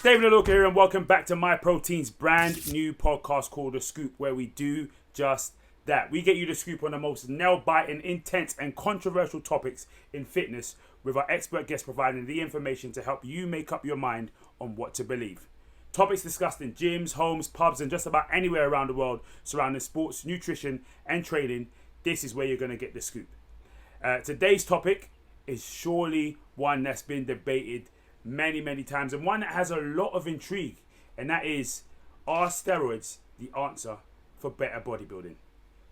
it's David Alorka here, and welcome back to Myprotein's brand new podcast called The Scoop, where we do just that. We get you the scoop on the most nail-biting, intense, and controversial topics in fitness, with our expert guests providing the information to help you make up your mind on what to believe. Topics discussed in gyms, homes, pubs, and just about anywhere around the world surrounding sports, nutrition, and training. This is where you're going to get the scoop. Today's topic is surely one that's been debated many times, and one that has a lot of intrigue, and that is, are steroids the answer for better bodybuilding?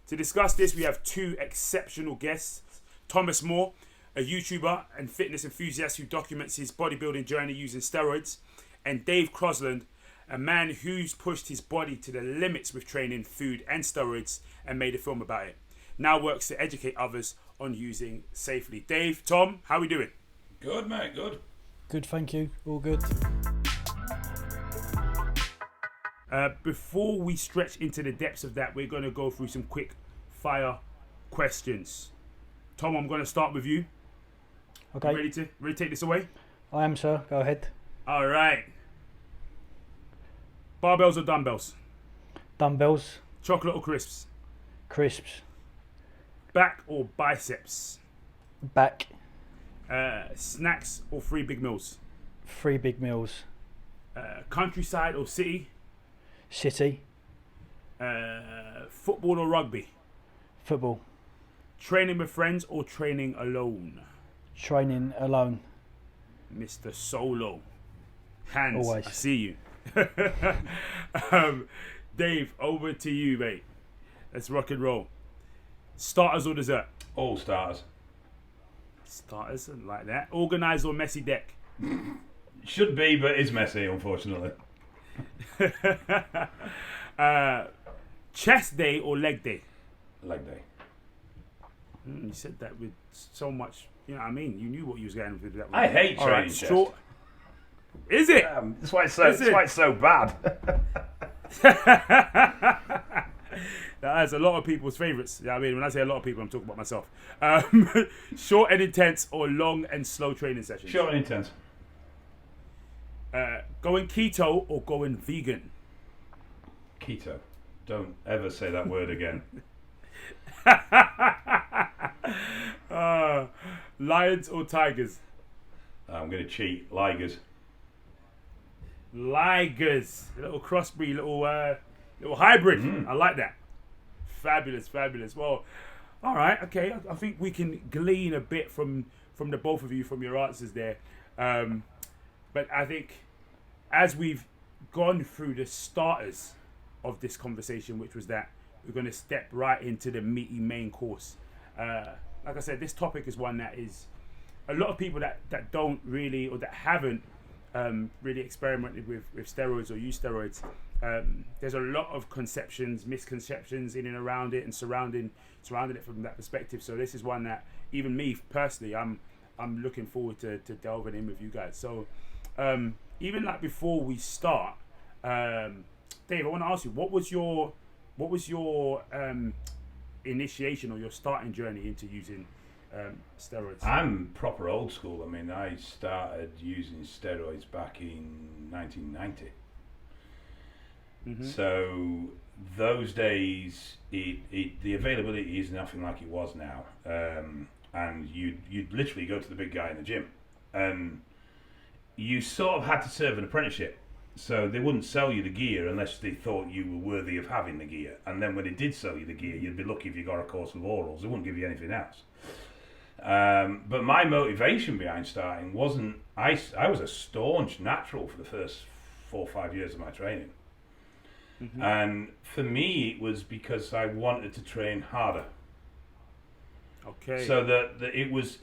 To discuss this, we have two exceptional guests. Tom Maw, a YouTuber and fitness enthusiast who documents his bodybuilding journey using steroids, and Dave Crosland, a man who's pushed his body to the limits with training, food, and steroids, and made a film about it. Now works to educate others on using safely. Dave, Tom, how we doing? Good, mate, good. Good, thank you. All good. Before we stretch into the depths of that, we're going to go through some quick fire questions. Tom, I'm going to start with you. Okay. Ready to take this away? I am, sir. Go ahead. All right. Barbells or dumbbells? Dumbbells. Chocolate or crisps? Crisps. Back or biceps? Back. Snacks or 3 big meals? 3 big meals. Countryside or city? City. Football or rugby? Football. Training with friends or training alone? Training alone. Mr. Solo. Hands. Always. I see you. Dave, over to you, mate. Let's rock and roll. Starters or dessert? All starters. Starters, like that. Organised or messy deck? Should be, but is messy, unfortunately. Chest day or leg day? Leg day. You said that with so much, you know what I mean? You knew what you was going with that. I hate All training right, chest. short. Is it? That's why it's so bad. That's a lot of people's favourites. Yeah, I mean, when I say a lot of people, I'm talking about myself. Short and intense or long and slow training sessions? Short and intense. Going keto or going vegan? Keto. Don't ever say that word again. Lions or tigers? I'm going to cheat. Ligers. Ligers. A little crossbreed, little hybrid. I like that. Fabulous. Well, all right, okay. I think we can glean a bit from the both of you from your answers there. But I think as we've gone through the starters of this conversation, which was that we're going to step right into the meaty main course. Like I said, this topic is one that is a lot of people that don't really, or that haven't really experimented with steroids or used steroids. There's a lot of misconceptions in and around it, and surrounding it from that perspective. So this is one that even me personally, I'm looking forward to delving in with you guys. So even like before we start, Dave, I want to ask you, what was your initiation or your starting journey into using steroids? I'm proper old school. I mean, I started using steroids back in 1990. So those days, the availability is nothing like it was now, and you'd literally go to the big guy in the gym, and you sort of had to serve an apprenticeship. So they wouldn't sell you the gear unless they thought you were worthy of having the gear, and then when they did sell you the gear, you'd be lucky if you got a course of orals. They wouldn't give you anything else. But my motivation behind starting wasn't. I was a staunch natural for the first 4 or 5 years of my training. And for me, it was because I wanted to train harder. Okay. So that it was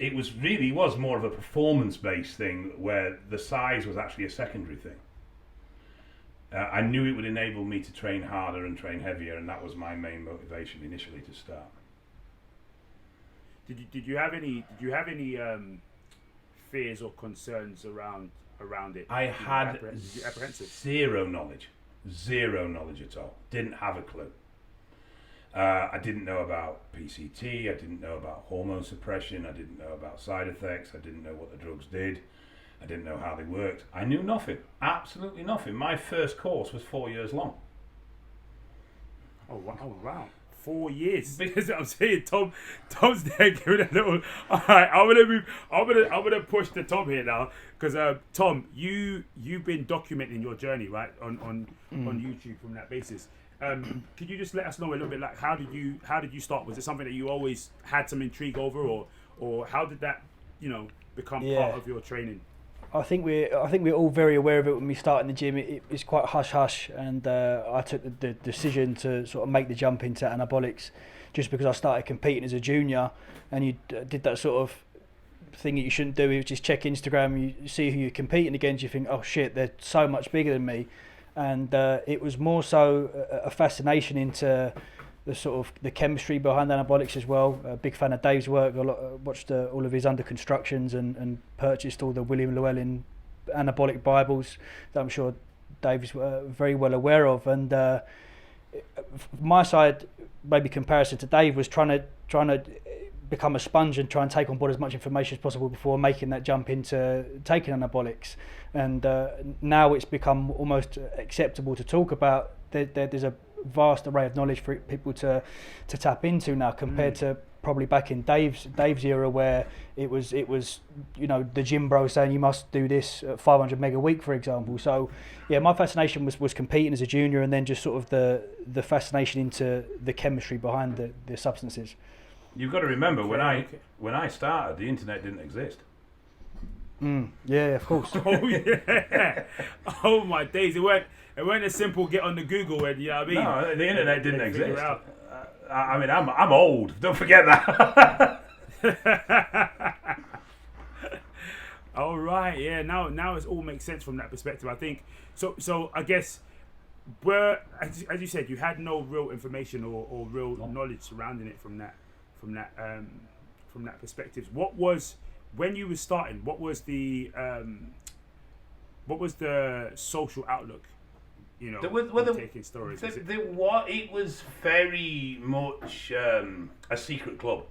more of a performance-based thing, where the size was actually a secondary thing. I knew it would enable me to train harder and train heavier, and that was my main motivation initially to start. Did you have any fears or concerns around it? I had apprehensive? zero knowledge at all. Didn't have a clue. I didn't know about PCT. I didn't know about hormone suppression. I didn't know about side effects. I didn't know what the drugs did. I didn't know how they worked. I knew nothing, absolutely nothing. My first course was 4 years long. Oh wow. 4 years. Because I'm saying Tom's there giving a little. All right, I'm gonna push the Tom here now, because Tom, you've been documenting your journey, right, on YouTube from that basis. Could you just let us know a little bit, like, how did you start? Was it something that you always had some intrigue over, or how did that become part of your training? I think we're all very aware of it when we start in the gym. It's quite hush hush, and I took the decision to sort of make the jump into anabolics, just because I started competing as a junior, and you did that sort of thing that you shouldn't do. You just check Instagram, you see who you're competing against, you think, oh shit, they're so much bigger than me, and it was more so a fascination into the sort of the chemistry behind anabolics as well. A big fan of Dave's work. Watched all of his under constructions and purchased all the William Llewellyn anabolic Bibles that I'm sure Dave's very well aware of. And my side, maybe comparison to Dave, was trying to become a sponge and try and take on board as much information as possible before making that jump into taking anabolics. And now it's become almost acceptable to talk about. There's a vast array of knowledge for people to tap into now, compared to probably back in Dave's era, where it was the gym bro saying you must do this at 500 meg a week, for example. So yeah, my fascination was competing as a junior, and then just sort of the fascination into the chemistry behind the substances. You've got to remember, when I started, the internet didn't exist. Yeah, of course. Oh yeah. Oh my days. It weren't a simple get on the Google and you know what I mean. No, the internet didn't exist. I mean, I'm old. Don't forget that. All right. Yeah. Now it all makes sense from that perspective. I think so. So I guess as you said, you had no real information or real knowledge surrounding it from that perspective. What was, when you were starting, what was the social outlook, taking steroids? It was very much a secret club.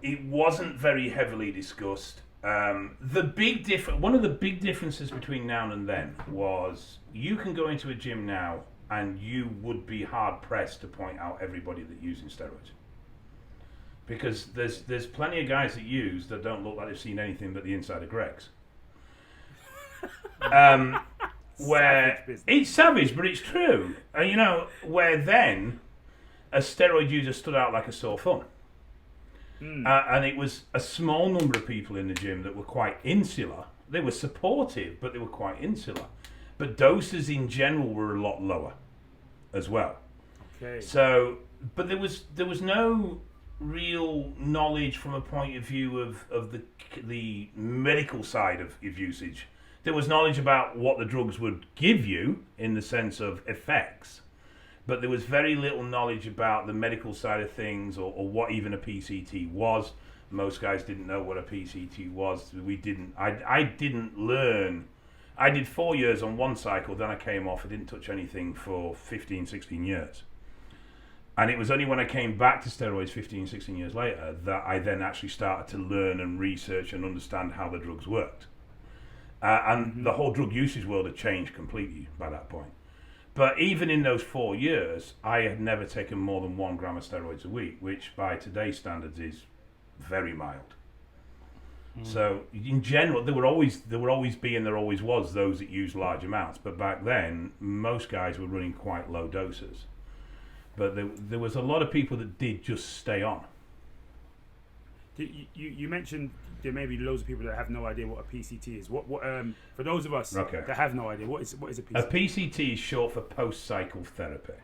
It wasn't very heavily discussed. One of the big differences between now and then was, you can go into a gym now and you would be hard pressed to point out everybody that's using steroids. Because there's plenty of guys that use that don't look like they've seen anything but the inside of Greg's. Where it's savage, but it's true. Where then a steroid user stood out like a sore thumb. And it was a small number of people in the gym that were quite insular. They were supportive, but they were quite insular. But doses in general were a lot lower as well. Okay. So, but there was no real knowledge from a point of view of the medical side of usage. There was knowledge about what the drugs would give you in the sense of effects, but there was very little knowledge about the medical side of things, or what even a PCT was. Most guys didn't know what a PCT was. I didn't learn. I did 4 years on one cycle, then I came off. I didn't touch anything for 15, 16 years. And it was only when I came back to steroids 15, 16 years later that I then actually started to learn and research and understand how the drugs worked. And the whole drug usage world had changed completely by that point. But even in those 4 years, I had never taken more than 1 gram of steroids a week, which by today's standards is very mild. So in general, there always was those that used large amounts. But back then, most guys were running quite low doses. But there was a lot of people that did just stay on. You mentioned there may be loads of people that have no idea what a PCT is. What for those of us that have no idea, what is a PCT? A PCT is short for post-cycle therapy.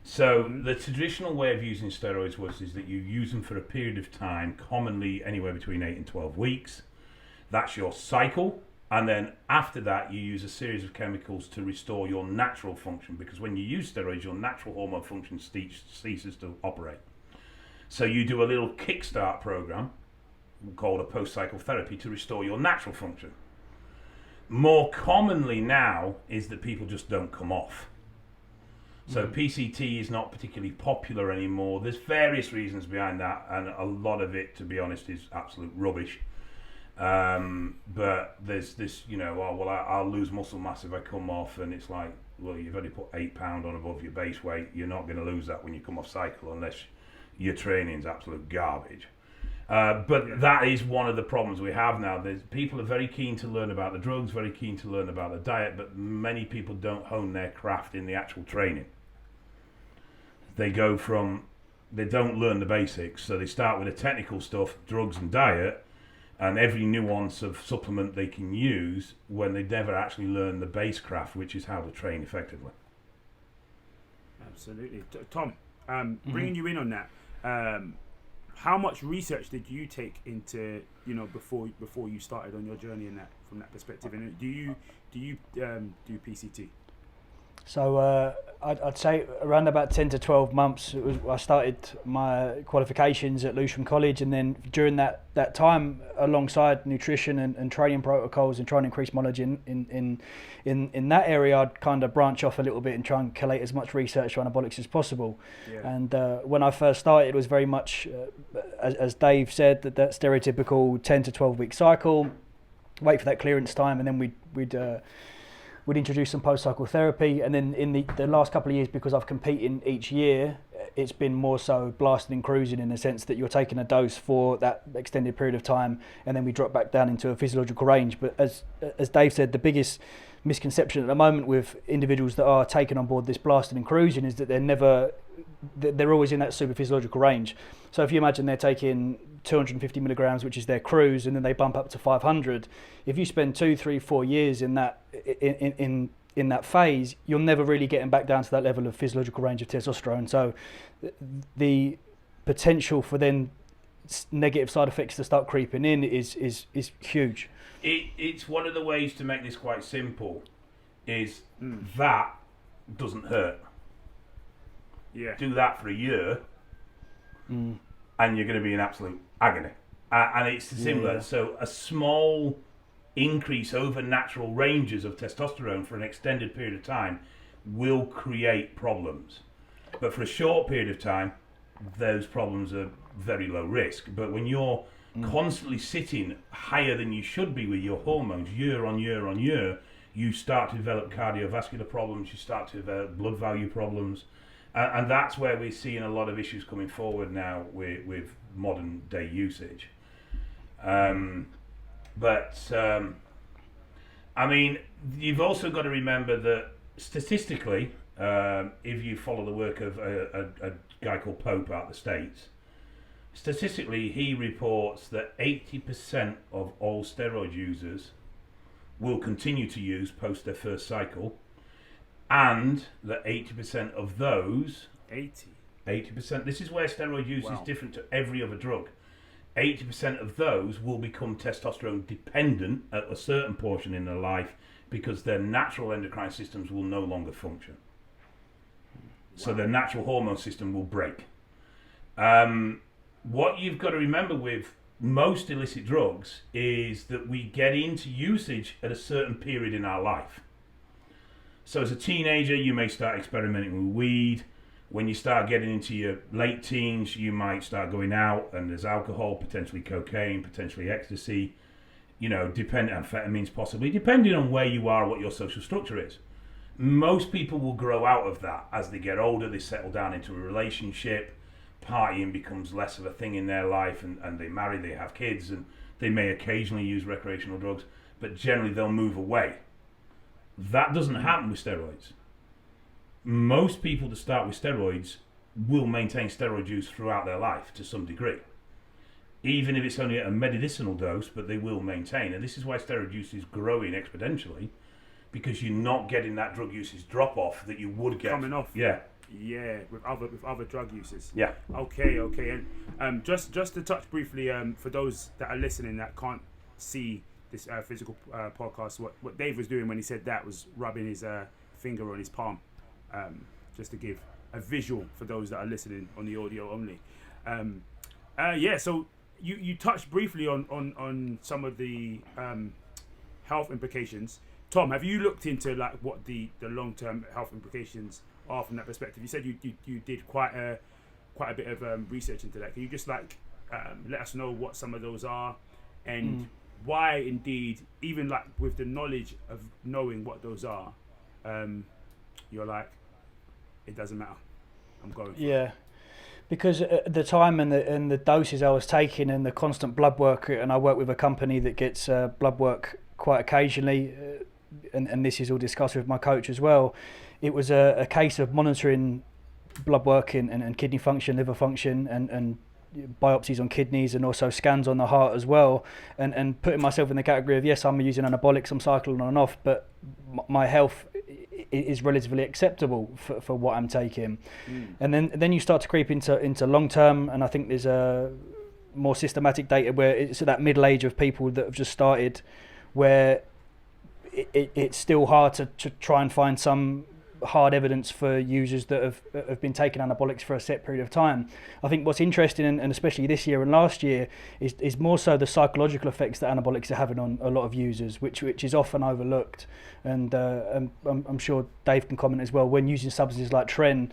So the traditional way of using steroids is that you use them for a period of time, commonly anywhere between 8 and 12 weeks. That's your cycle. And then after that, you use a series of chemicals to restore your natural function, because when you use steroids, your natural hormone function ceases to operate. So you do a little kickstart program called a post-cycle therapy to restore your natural function. More commonly now is that people just don't come off. So PCT is not particularly popular anymore. There's various reasons behind that, and a lot of it, to be honest, is absolute rubbish. But there's this, oh, well, I'll lose muscle mass if I come off, and it's like, well, you've only put 8 pound on above your base weight. You're not going to lose that when you come off cycle unless your training's absolute garbage. But that is one of the problems we have now. People are very keen to learn about the drugs, very keen to learn about the diet, but many people don't hone their craft in the actual training. They don't learn the basics, so they start with the technical stuff, drugs and diet, and every nuance of supplement they can use when they never actually learn the base craft, which is how to train effectively. Absolutely. Tom, bringing you in on that, how much research did you take into, before you started on your journey in that, from that perspective? And do you do PCT? So I'd say around about 10 to 12 months, I started my qualifications at Lewisham College, and then during that time, alongside nutrition and training protocols and trying to increase my knowledge in that area, I'd kind of branch off a little bit and try and collate as much research on anabolics as possible. Yeah. And when I first started, it was very much, as Dave said, that stereotypical 10 to 12 week cycle, wait for that clearance time, and then we'd introduce some post-cycle therapy, and then in the last couple of years, because I've competed each year, it's been more so blasting and cruising, in the sense that you're taking a dose for that extended period of time, and then we drop back down into a physiological range. But as Dave said, the biggest misconception at the moment with individuals that are taking on board this blasting and cruising is that they're always in that super physiological range. So if you imagine they're taking 250 milligrams, which is their cruise, and then they bump up to 500. If you spend 2, 3, 4 years in that in that phase, you're never really getting back down to that level of physiological range of testosterone. So the potential for then negative side effects to start creeping in is huge. It's one of the ways to make this quite simple. Is that doesn't hurt. Yeah. Do that for a year, and you're going to be in absolute agony. And it's similar. Yeah. So a small increase over natural ranges of testosterone for an extended period of time will create problems. But for a short period of time, those problems are very low risk. But when you're constantly sitting higher than you should be with your hormones year on year on year, you start to develop cardiovascular problems, you start to develop blood value problems. And that's where we're seeing a lot of issues coming forward now with modern day usage. I mean, you've also got to remember that statistically, if you follow the work of a guy called Pope out of the States, statistically he reports that 80% of all steroid users will continue to use post their first cycle, and that 80% of those 80%, this is where steroid use is different to every other drug. 80% of those will become testosterone dependent at a certain portion in their life because their natural endocrine systems will no longer function. So their natural hormone system will break. What you've got to remember with most illicit drugs is that we get into usage at a certain period in our life. So as a teenager, you may start experimenting with weed. When you start getting into your late teens, you might start going out and there's alcohol, potentially cocaine, potentially ecstasy, amphetamines possibly, depending on where you are, what your social structure is. Most people will grow out of that as they get older, they settle down into a relationship, partying becomes less of a thing in their life, and they marry, they have kids, and they may occasionally use recreational drugs, but generally they'll move away. That doesn't happen with steroids. Most people that start with steroids will maintain steroid use throughout their life to some degree. Even if it's only at a medicinal dose, but they will maintain. And this is why steroid use is growing exponentially, because you're not getting that drug usage drop off that you would get. Coming off. Yeah. Yeah, with other drug uses. Yeah. Okay. And just to touch briefly, for those that are listening that can't see this physical podcast, what Dave was doing when he said that was rubbing his finger on his palm, just to give a visual for those that are listening on the audio only. So you touched briefly on some of the health implications. Tom, have you looked into like what the long-term health implications are from that perspective? You said you did quite a bit of research into that. Can you just let us know what some of those are, and why indeed, even like with the knowledge of knowing what those are, you're like, it doesn't matter, I'm going for it. Because at the time and the doses I was taking and the constant blood work, and I work with a company that gets blood work quite occasionally, and this is all discussed with my coach as well. It was a case of monitoring blood work and kidney function, liver function, and biopsies on kidneys, and also scans on the heart as well, and putting myself in the category of, yes, I'm using anabolics, I'm cycling on and off, but my health is relatively acceptable for what I'm taking. And then you start to creep into long term, and I think there's a more systematic data where it's at that middle age of people that have just started, where it's still hard to try and find some hard evidence for users that have been taking anabolics for a set period of time. I think what's interesting, and especially this year and last year, is more so the psychological effects that anabolics are having on a lot of users, which is often overlooked. And I'm sure Dave can comment as well. When using substances like Tren,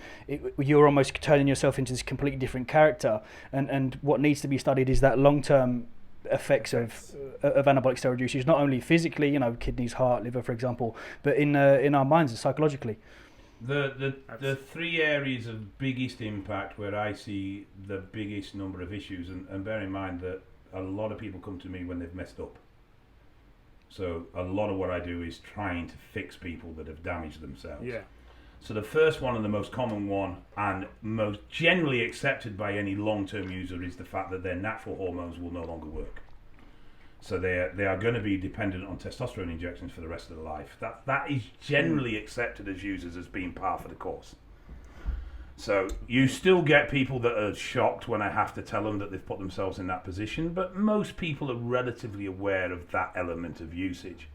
you're almost turning yourself into this completely different character. And what needs to be studied is that long-term effects of anabolic steroid usage, not only physically, kidneys, heart, liver, for example, but in our minds and psychologically. The three areas of biggest impact where I see the biggest number of issues, and bear in mind that a lot of people come to me when they've messed up. So a lot of what I do is trying to fix people that have damaged themselves. Yeah. So the first one and the most common one, and most generally accepted by any long-term user, is the fact that their natural hormones will no longer work. So they are going to be dependent on testosterone injections for the rest of their life. That is generally accepted as users as being par for the course. So you still get people that are shocked when I have to tell them that they've put themselves in that position, but most people are relatively aware of that element of usage.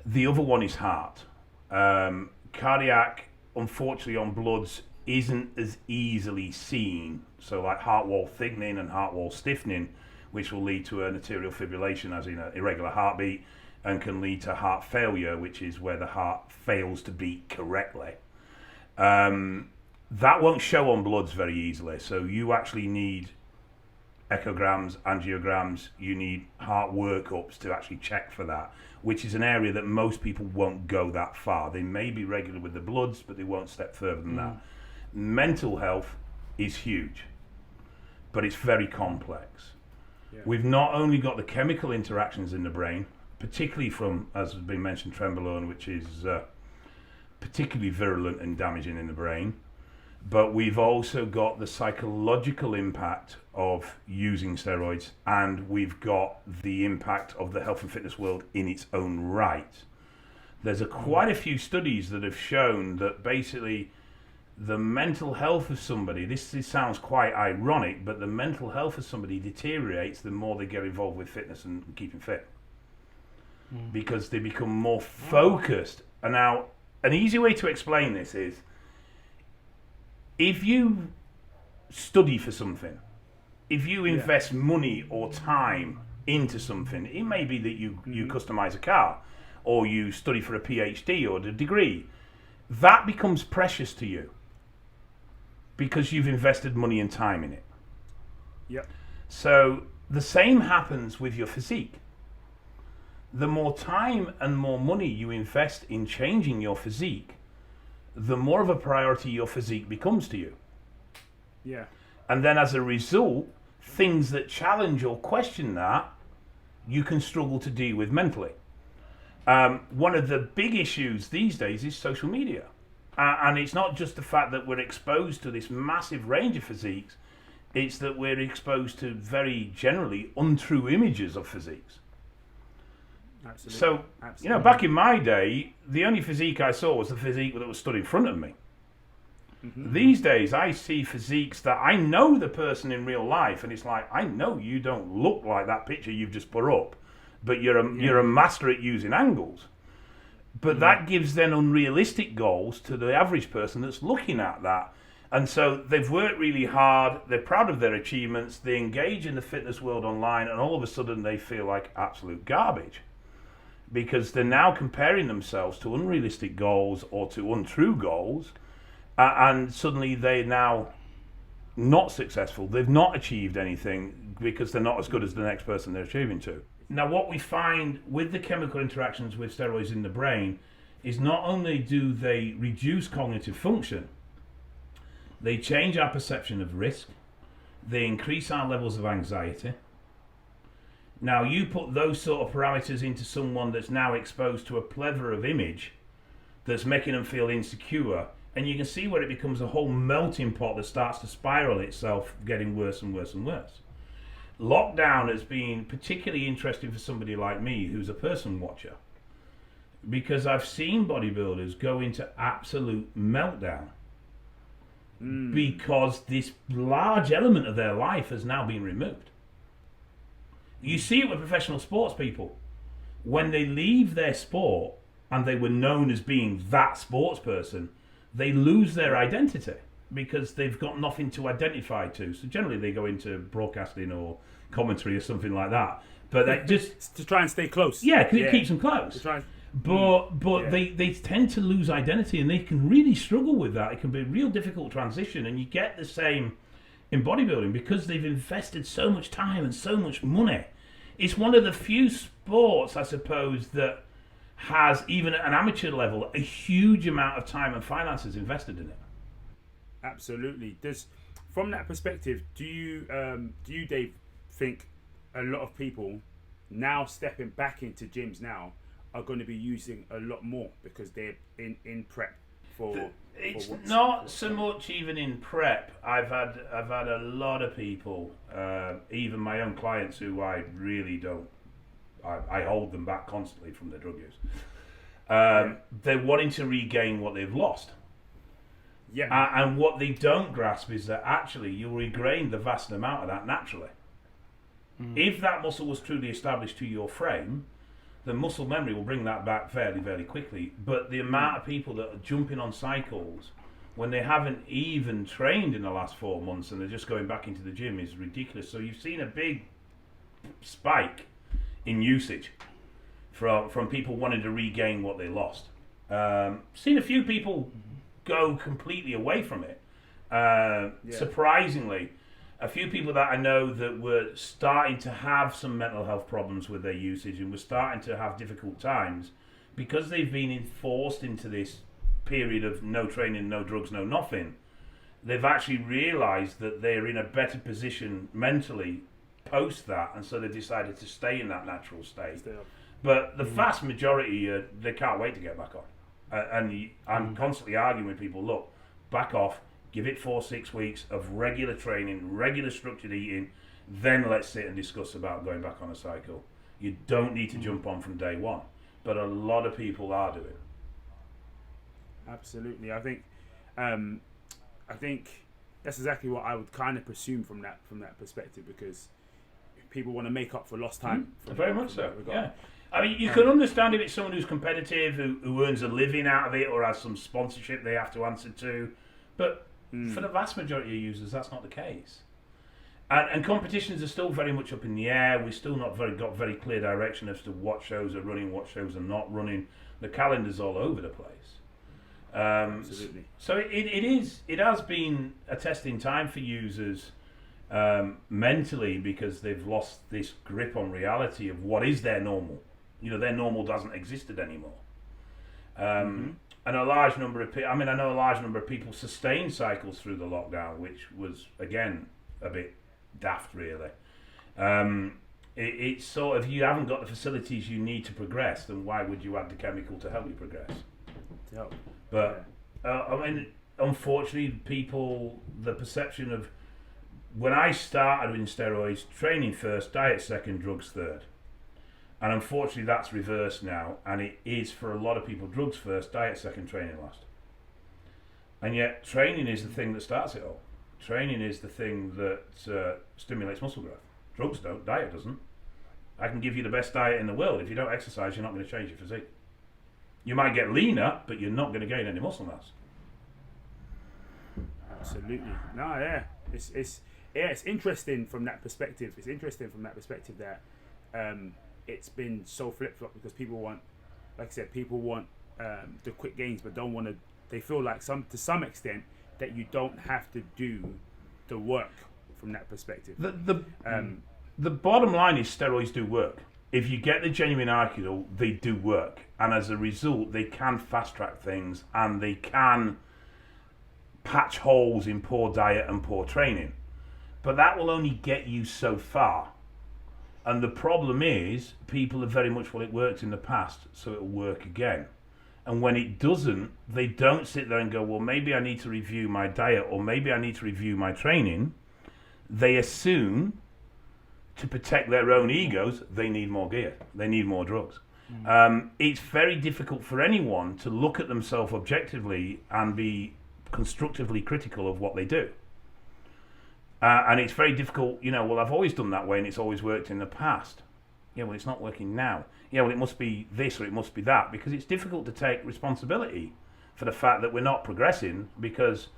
The other one is heart. Cardiac, unfortunately, on bloods isn't as easily seen. So like heart wall thickening and heart wall stiffening, which will lead to an arterial fibrillation, as in an irregular heartbeat, and can lead to heart failure, which is where the heart fails to beat correctly. That won't show on bloods very easily. So you actually need echograms, angiograms, you need heart workups to actually check for that, which is an area that most people won't go that far. They may be regular with the bloods, but they won't step further than that. Mental health is huge, but it's very complex. Yeah. We've not only got the chemical interactions in the brain, particularly from, as has been mentioned, trenbolone, which is particularly virulent and damaging in the brain, but we've also got the psychological impact of using steroids, and we've got the impact of the health and fitness world in its own right. There's quite a few studies that have shown that basically the mental health of somebody, this sounds quite ironic, but the mental health of somebody deteriorates the more they get involved with fitness and keeping fit. Because they become more focused. And now, an easy way to explain this is, if you study for something, if you invest money or time into something, it may be that you customize a car, or you study for a PhD or a degree, that becomes precious to you because you've invested money and time in it. Yep. So the same happens with your physique. The more time and more money you invest in changing your physique, the more of a priority your physique becomes to you. Yeah. And then as a result, things that challenge or question that, you can struggle to deal with mentally. One of the big issues these days is social media. And it's not just the fact that we're exposed to this massive range of physiques, it's that we're exposed to very generally untrue images of physiques. Absolutely. So, Absolutely. Back in my day, the only physique I saw was the physique that was stood in front of me. Mm-hmm. These days, I see physiques that I know the person in real life, and it's like, I know you don't look like that picture you've just put up, but you're a master at using angles. But that gives then unrealistic goals to the average person that's looking at that. And so they've worked really hard, they're proud of their achievements, they engage in the fitness world online, and all of a sudden they feel like absolute garbage. Because they're now comparing themselves to unrealistic goals or to untrue goals, and suddenly they're now not successful. They've not achieved anything because they're not as good as the next person they're achieving to. Now, what we find with the chemical interactions with steroids in the brain is not only do they reduce cognitive function, they change our perception of risk, they increase our levels of anxiety. Now, you put those sort of parameters into someone that's now exposed to a plethora of image that's making them feel insecure, and you can see where it becomes a whole melting pot that starts to spiral itself, getting worse and worse and worse. Lockdown has been particularly interesting for somebody like me who's a person watcher, because I've seen bodybuilders go into absolute meltdown because this large element of their life has now been removed. You see it with professional sports people. When they leave their sport and they were known as being that sports person, they lose their identity because they've got nothing to identify to. So generally they go into broadcasting or commentary or something like that. But they just to try and stay close. Yeah, because it keeps them close. But they tend to lose identity, and they can really struggle with that. It can be a real difficult transition, and you get the same in bodybuilding because they've invested so much time and so much money. It's one of the few sports, I suppose, that has, even at an amateur level, a huge amount of time and finances invested in it. Absolutely. From that perspective, do you, Dave, think a lot of people now stepping back into gyms now are going to be using a lot more because they're in prep for? It's not so much even in prep. I've had a lot of people, even my own clients, who I really don't. I hold them back constantly from their drug use. They're wanting to regain what they've lost. Yeah. And what they don't grasp is that actually you'll regain the vast amount of that naturally. If that muscle was truly established to your frame, the muscle memory will bring that back fairly, very quickly. But the amount of people that are jumping on cycles when they haven't even trained in the last 4 months and they're just going back into the gym is ridiculous. So you've seen a big spike in usage from people wanting to regain what they lost. Seen a few people go completely away from it. Surprisingly, a few people that I know that were starting to have some mental health problems with their usage and were starting to have difficult times because they've been enforced into this period of no training, no drugs, no nothing. They've actually realised that they're in a better position mentally post that, and so they decided to stay in that natural state. But the vast majority, they can't wait to get back on. And I'm constantly arguing with people, look, back off, give it 4-6 weeks of regular training, regular structured eating, then let's sit and discuss about going back on a cycle. You don't need to jump on from day one, but a lot of people are doing. Absolutely. I think that's exactly what I would kind of presume from that perspective, because people want to make up for lost time. Very much so. Yeah. I mean, you can understand if it's someone who's competitive, who earns a living out of it, or has some sponsorship they have to answer to, but for the vast majority of users, that's not the case. And competitions are still very much up in the air. We've still not got very clear direction as to what shows are running, what shows are not running. The calendar's all over the place. Absolutely. So it has been a testing time for users mentally, because they've lost this grip on reality of what is their normal. You know, their normal doesn't exist anymore. And a large number of I know a large number of people sustained cycles through the lockdown, which was, again, a bit daft, really. It's sort of, you haven't got the facilities you need to progress, then why would you add the chemical to help you progress? But, unfortunately, the perception of, when I started in steroids, training first, diet second, drugs third. And unfortunately that's reversed now, and it is for a lot of people drugs first, diet second, training last. And yet training is the thing that starts it all. Training is the thing that stimulates muscle growth. Drugs don't, diet doesn't. I can give you the best diet in the world. If you don't exercise, you're not going to change your physique. You might get leaner, but you're not going to gain any muscle mass. Absolutely. No, yeah. It's interesting from that perspective. It's interesting from that perspective that it's been so flip-flop, because people want, like I said, the quick gains, but don't want to. They feel like to some extent that you don't have to do the work from that perspective. The bottom line is steroids do work. if you get the genuine article, they do work. And as a result, they can fast-track things and they can patch holes in poor diet and poor training. But that will only get you so far. And the problem is, people are very much, well, it worked in the past, so it'll work again. And when it doesn't, they don't sit there and go, well, maybe I need to review my diet or maybe I need to review my training. They assume, to protect their own egos, they need more gear. They need more drugs. It's very difficult for anyone to look at themselves objectively and be constructively critical of what they do. And it's very difficult, well, I've always done that way and it's always worked in the past. Yeah, well, it's not working now. Yeah, well, it must be this or it must be that, because it's difficult to take responsibility for the fact that we're not progressing because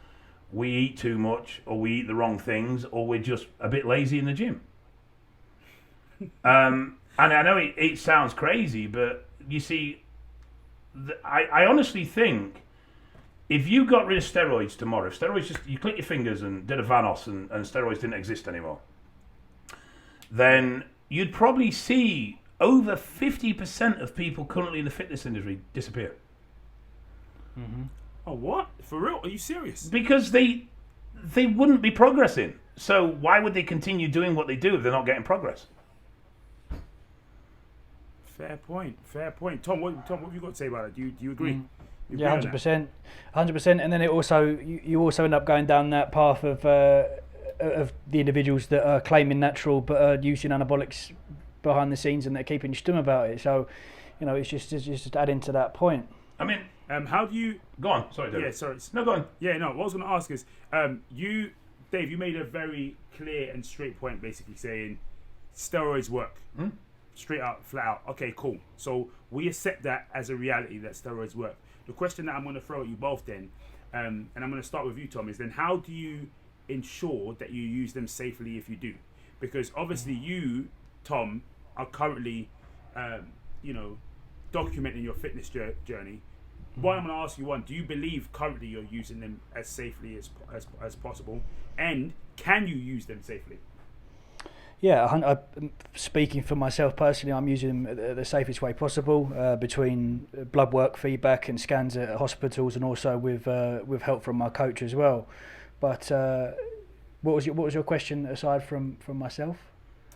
we eat too much or we eat the wrong things or we're just a bit lazy in the gym. And I know it sounds crazy, but you see, I honestly think if you got rid of steroids tomorrow, if steroids just, you click your fingers and did a Vanos and steroids didn't exist anymore, then you'd probably see over 50% of people currently in the fitness industry disappear. Mm-hmm. Oh, what? For real? Are you serious? Because they wouldn't be progressing. So why would they continue doing what they do if they're not getting progress? Fair point. Tom, what have you got to say about it? Do you agree? Yeah, 100%. And then it also you also end up going down that path of the individuals that are claiming natural but are using anabolics behind the scenes and they're keeping stum about it. So, it's just adding to that point. I mean, how do you go on? Sorry, David. Yeah, sorry. No, go on. Yeah, no. What I was going to ask is, Dave, you made a very clear and straight point, basically saying steroids work. Straight out, flat out. Okay, cool. So we accept that as a reality that steroids work. The question that I'm going to throw at you both then, and I'm going to start with you, Tom, is then how do you ensure that you use them safely if you do? Because obviously you, Tom, are currently, documenting your fitness journey. What I'm going to ask you, do you believe currently you're using them as safely as possible? And can you use them safely? Yeah, speaking for myself personally, I'm using them the safest way possible between blood work, feedback, and scans at hospitals, and also with help from my coach as well. But what was your question aside from myself?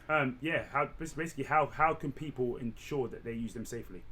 How can people ensure that they use them safely?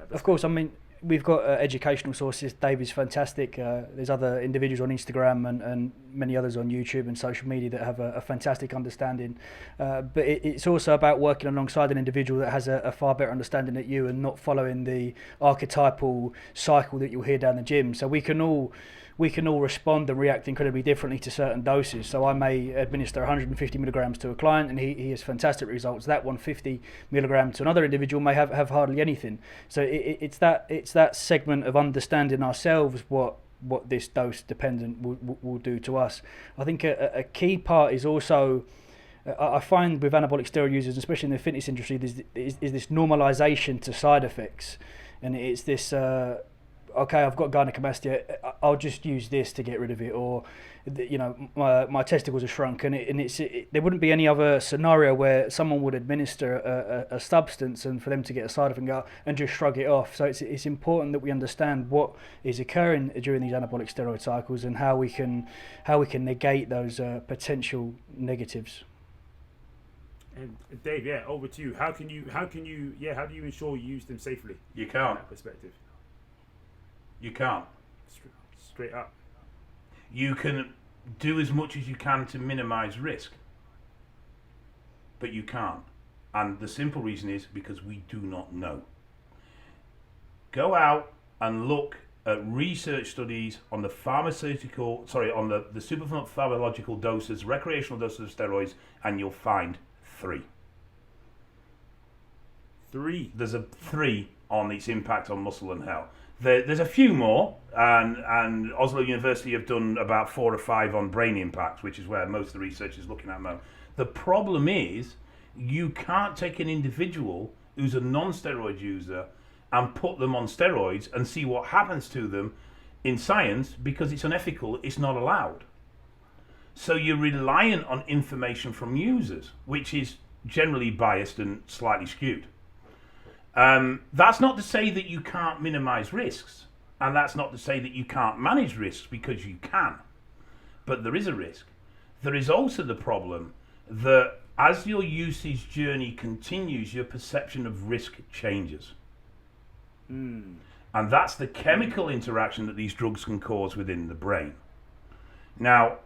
Of course, I mean, we've got educational sources. David's fantastic. There's other individuals on Instagram and many others on YouTube and social media that have a fantastic understanding. But it's also about working alongside an individual that has a far better understanding than you and not following the archetypal cycle that you'll hear down the gym. So we can all respond and react incredibly differently to certain doses. So I may administer 150 milligrams to a client and he has fantastic results. That 150 milligram to another individual may have hardly anything. So it's that segment of understanding ourselves what this dose dependent will do to us. I think a key part is also, I find with anabolic steroid users, especially in the fitness industry, is this normalization to side effects. And it's this... okay, I've got gynecomastia, I'll just use this to get rid of it, or my testicles are shrunk, and there wouldn't be any other scenario where someone would administer a substance and for them to get a side effect and just shrug it off. So it's important that we understand what is occurring during these anabolic steroid cycles and how we can negate those potential negatives. And Dave, over to you. How do you ensure you use them safely? You can't. From that perspective. You can't. Straight up. You can do as much as you can to minimise risk, but you can't. And the simple reason is because we do not know. Go out and look at research studies on the on the superpharmacological doses, recreational doses of steroids, and you'll find 3. 3? There's a 3 on its impact on muscle and health. There's a few more, and Oslo University have done about 4 or 5 on brain impact, which is where most of the research is looking at now. The problem is, you can't take an individual who's a non-steroid user and put them on steroids and see what happens to them in science, because it's unethical, it's not allowed. So you're reliant on information from users, which is generally biased and slightly skewed. That's not to say that you can't minimize risks, and that's not to say that you can't manage risks, because you can. But there is a risk. There is also the problem that as your usage journey continues, your perception of risk changes. And that's the chemical interaction that these drugs can cause within the brain. Now,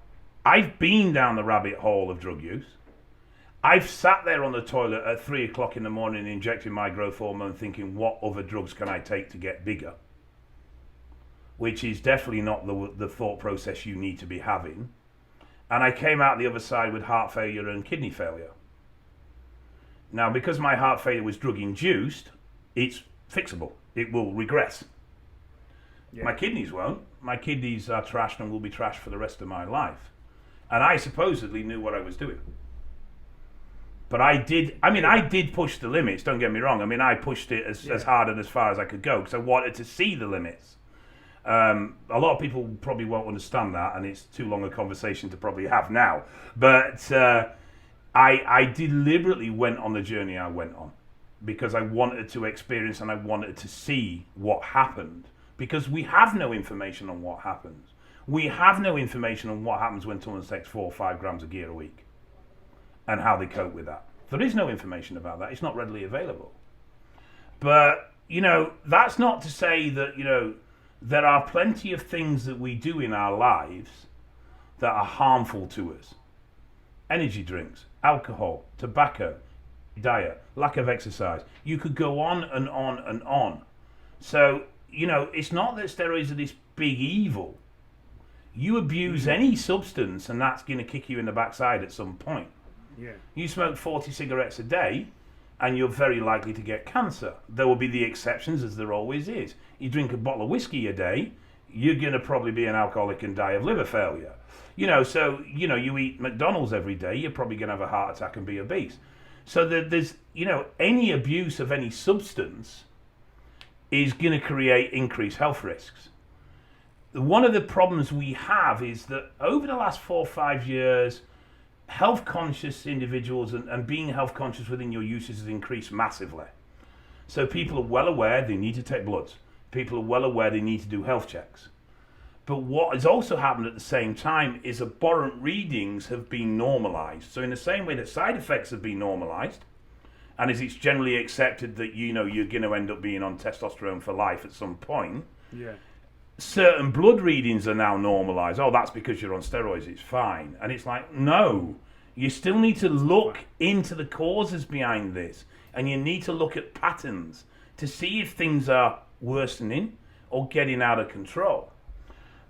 I've been down the rabbit hole of drug use. I've sat there on the toilet at 3 o'clock in the morning injecting my growth hormone thinking, what other drugs can I take to get bigger? Which is definitely not the thought process you need to be having. And I came out the other side with heart failure and kidney failure. Now, because my heart failure was drug-induced, it's fixable. It will regress. Yeah. My kidneys won't. My kidneys are trashed and will be trashed for the rest of my life. And I supposedly knew what I was doing. But I did push the limits, don't get me wrong. I mean, I pushed it as hard and as far as I could go because I wanted to see the limits. A lot of people probably won't understand that, and it's too long a conversation to probably have now. But I deliberately went on the journey I went on because I wanted to experience and I wanted to see what happened. Because we have no information on what happens. We have no information on what happens when someone takes 4 or 5 grams of gear a week and how they cope with that. There is no information about that. It's not readily available. But, that's not to say that, there are plenty of things that we do in our lives that are harmful to us. Energy drinks, alcohol, tobacco, diet, lack of exercise. You could go on and on and on. So, it's not that steroids are this big evil. You abuse any substance and that's going to kick you in the backside at some point. Yeah. You smoke 40 cigarettes a day and you're very likely to get cancer. There will be the exceptions, as there always is. You drink a bottle of whiskey a day, you're going to probably be an alcoholic and die of liver failure. You eat McDonald's every day, you're probably going to have a heart attack and be obese. So there's, any abuse of any substance is going to create increased health risks. One of the problems we have is that over the last 4 or 5 years, health conscious individuals and being health conscious within your uses has increased massively. So people are well aware they need to take bloods. People are well aware they need to do health checks. But what has also happened at the same time is abhorrent readings have been normalized. So in the same way that side effects have been normalized, and as it's generally accepted that you're going to end up being on testosterone for life at some point, certain blood readings are now normalized. Oh, that's because you're on steroids, it's fine. And it's like, no, you still need to look into the causes behind this, and you need to look at patterns to see if things are worsening or getting out of control.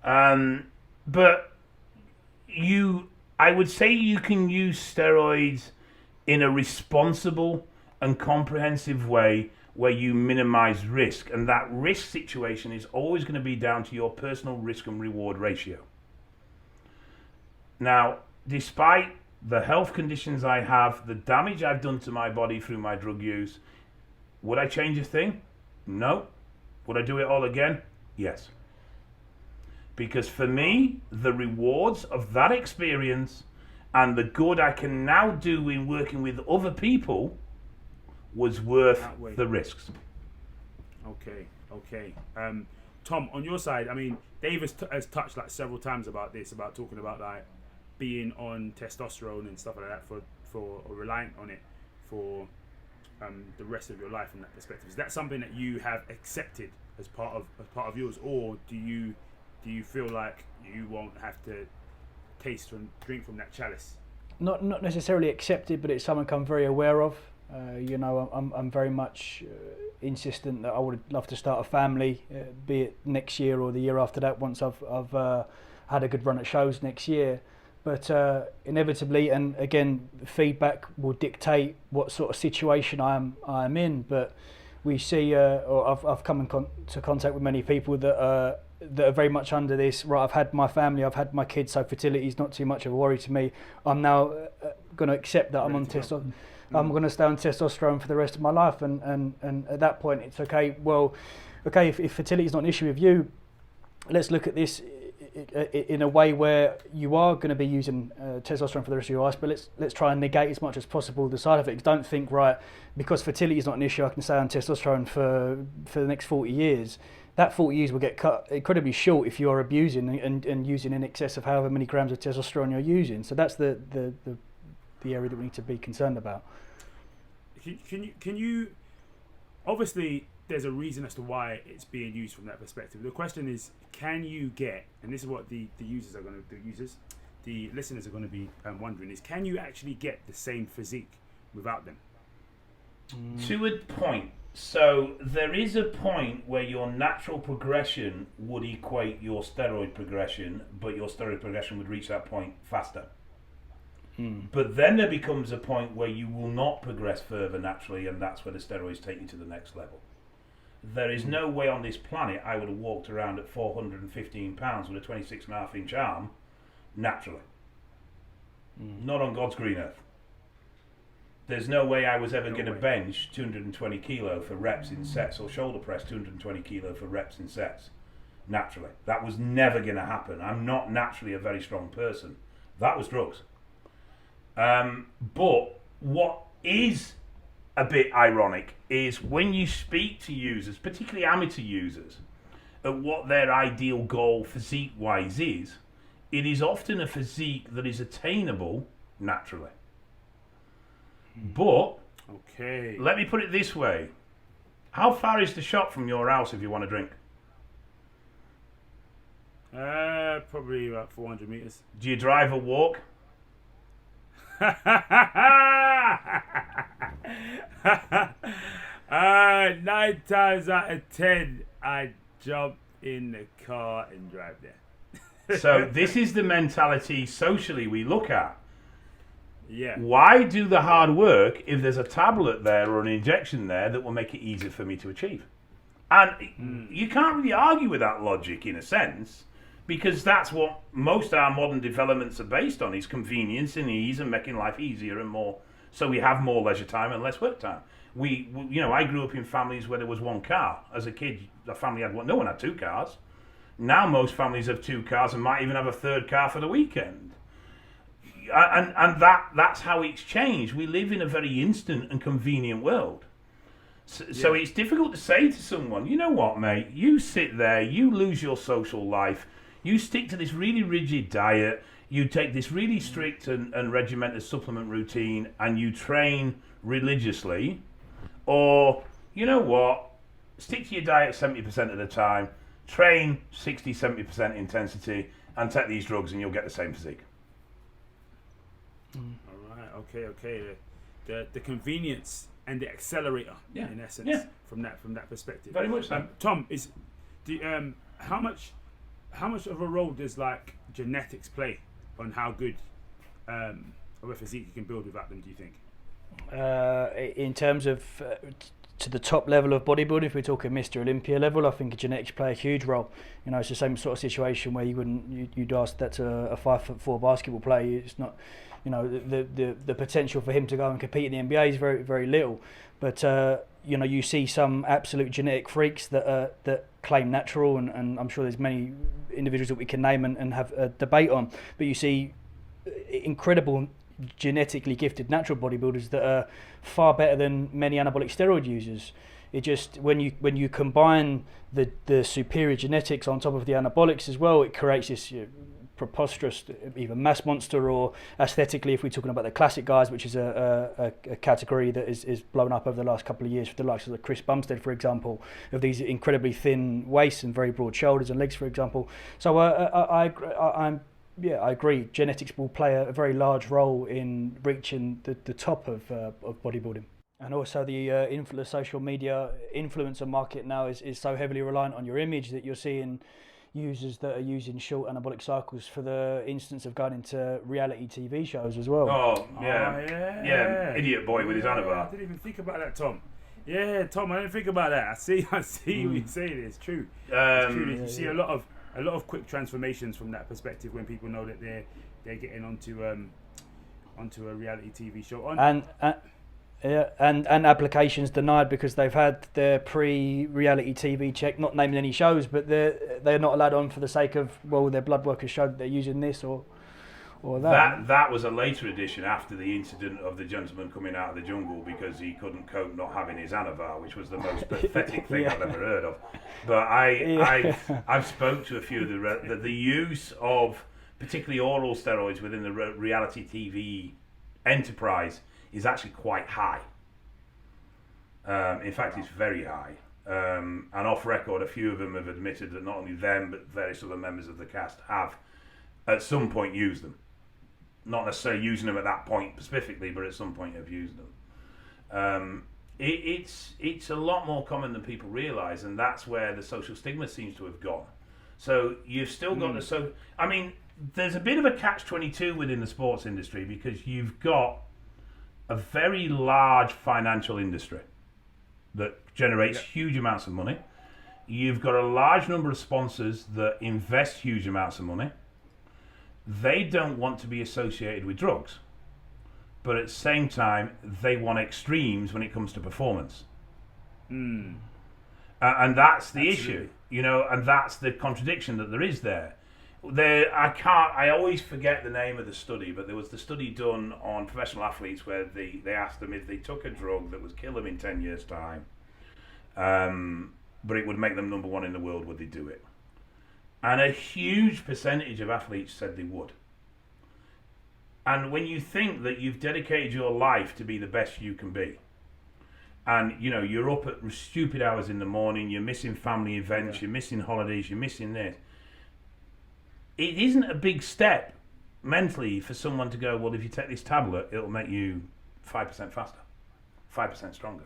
But I would say you can use steroids in a responsible and comprehensive way where you minimize risk, and that risk situation is always going to be down to your personal risk and reward ratio. Now, despite the health conditions I have, the damage I've done to my body through my drug use, would I change a thing? No. Would I do it all again? Yes. Because for me, the rewards of that experience and the good I can now do in working with other people was worth the risks. Okay. Tom, on your side, I mean, Dave has touched several times about talking about being on testosterone and stuff like that or reliant on it for the rest of your life from that perspective. Is that something that you have accepted as part of yours, or do you feel like you won't have to taste and drink from that chalice? Not necessarily accepted, but it's something I'm very aware of. I'm very much insistent that I would love to start a family, be it next year or the year after that, once I've had a good run at shows next year. But inevitably, and again, feedback will dictate what sort of situation I'm in. But we see, or I've come into contact with many people that are very much under this. Right, I've had my family, I've had my kids, so fertility is not too much of a worry to me. I'm now going to accept that I'm on testosterone. I'm going to stay on testosterone for the rest of my life, and at that point, it's okay. Well, okay, if fertility is not an issue with you, let's look at this in a way where you are going to be using testosterone for the rest of your life, but let's try and negate as much as possible the side effects. Don't think, right, because fertility is not an issue, I can stay on testosterone for the next 40 years. That 40 years will get cut incredibly short if you are abusing and using in excess of however many grams of testosterone you're using. So that's the area that we need to be concerned about. Can you obviously there's a reason as to why it's being used from that perspective. The question is, can you get, and this is what the listeners are going to be wondering, is can you actually get the same physique without them? To a point. So there is a point where your natural progression would equate your steroid progression, but your steroid progression would reach that point faster. But then there becomes a point where you will not progress further naturally, and that's where the steroids take you to the next level. There is no way on this planet I would have walked around at 415 pounds with a 26.5 inch arm naturally. Not on God's green earth. There's no way I was ever going to bench 220 kilo for reps in sets, or shoulder press 220 kilo for reps in sets naturally. That was never going to happen. I'm not naturally a very strong person. That was drugs. But what is a bit ironic is when you speak to users, particularly amateur users, at what their ideal goal physique-wise is, it is often a physique that is attainable naturally. But, let me put it this way. How far is the shop from your house if you want to drink? Probably about 400 meters. Do you drive or walk? 9 times out of 10, I jump in the car and drive there. So this is the mentality socially we look at. Yeah. Why do the hard work if there's a tablet there or an injection there that will make it easier for me to achieve? And you can't really argue with that logic in a sense, because that's what most of our modern developments are based on, is convenience and ease and making life easier and more, so we have more leisure time and less work time. I grew up in families where there was one car. As a kid, the family had one. No one had 2 cars. Now most families have 2 cars and might even have a 3rd car for the weekend. And that's how it's changed. We live in a very instant and convenient world. So it's difficult to say to someone, you know what, mate, you sit there, you lose your social life, you stick to this really rigid diet, you take this really strict and regimented supplement routine, and you train religiously, or, you know what, stick to your diet 70% of the time, train 60-70% intensity, and take these drugs and you'll get the same physique. All right, okay. The convenience and the accelerator, in essence, from that perspective. Very much so. Tom, how much of a role does like genetics play on how good of a physique you can build without them, do you think? In terms of to the top level of bodybuilding, if we're talking Mr. Olympia level, I think genetics play a huge role. You know, it's the same sort of situation where you'd ask that to a 5'4" basketball player. It's not, you know, the potential for him to go and compete in the NBA is very, very little. But you see some absolute genetic freaks that claim natural, and I'm sure there's many individuals that we can name and have a debate on. But you see incredible genetically gifted natural bodybuilders that are far better than many anabolic steroid users. It just, when you combine the superior genetics on top of the anabolics as well, it creates this preposterous either mass monster, or aesthetically, if we're talking about the classic guys, which is a category that is blown up over the last couple of years with the likes of Chris Bumstead, for example, of these incredibly thin waists and very broad shoulders and legs, for example. So I agree. Genetics will play a very large role in reaching the top of bodybuilding. And also the social media influencer market now is so heavily reliant on your image that you're seeing users that are using short anabolic cycles for the instance of going into reality TV shows as well. Oh, yeah, idiot boy with his anabar. I didn't even think about that, Tom. Yeah, Tom, I didn't think about that. I see what you're saying. It's true. You see a lot of quick transformations from that perspective when people know that they're getting onto a reality TV show. Yeah, and applications denied because they've had their pre-reality TV check, not naming any shows, but they're not allowed on for the sake of, well, their blood work has showed that they're using this or that. That was a later addition after the incident of the gentleman coming out of the jungle because he couldn't cope not having his Anavar, which was the most pathetic thing I've ever heard of. But I've spoke to a few of the use of particularly oral steroids within the reality TV enterprise is actually quite high. In fact, it's very high. And off record, a few of them have admitted that not only them, but various other members of the cast have at some point used them. Not necessarily using them at that point specifically, but at some point have used them. It's a lot more common than people realise, and that's where the social stigma seems to have gone. So you've still got there's a bit of a catch-22 within the sports industry because you've got a very large financial industry that generates huge amounts of money. You've got a large number of sponsors that invest huge amounts of money. They don't want to be associated with drugs, but at the same time, they want extremes when it comes to performance. And that's the issue, and that's the contradiction that there is there. I always forget the name of the study, but there was the study done on professional athletes where they asked them if they took a drug that would kill them in 10 years' time, but it would make them number one in the world, would they do it? And a huge percentage of athletes said they would. And when you think that you've dedicated your life to be the best you can be, and you're up at stupid hours in the morning, you're missing family events, you're missing holidays, you're missing this, it isn't a big step mentally for someone to go, well, if you take this tablet, it'll make you 5% faster, 5% stronger.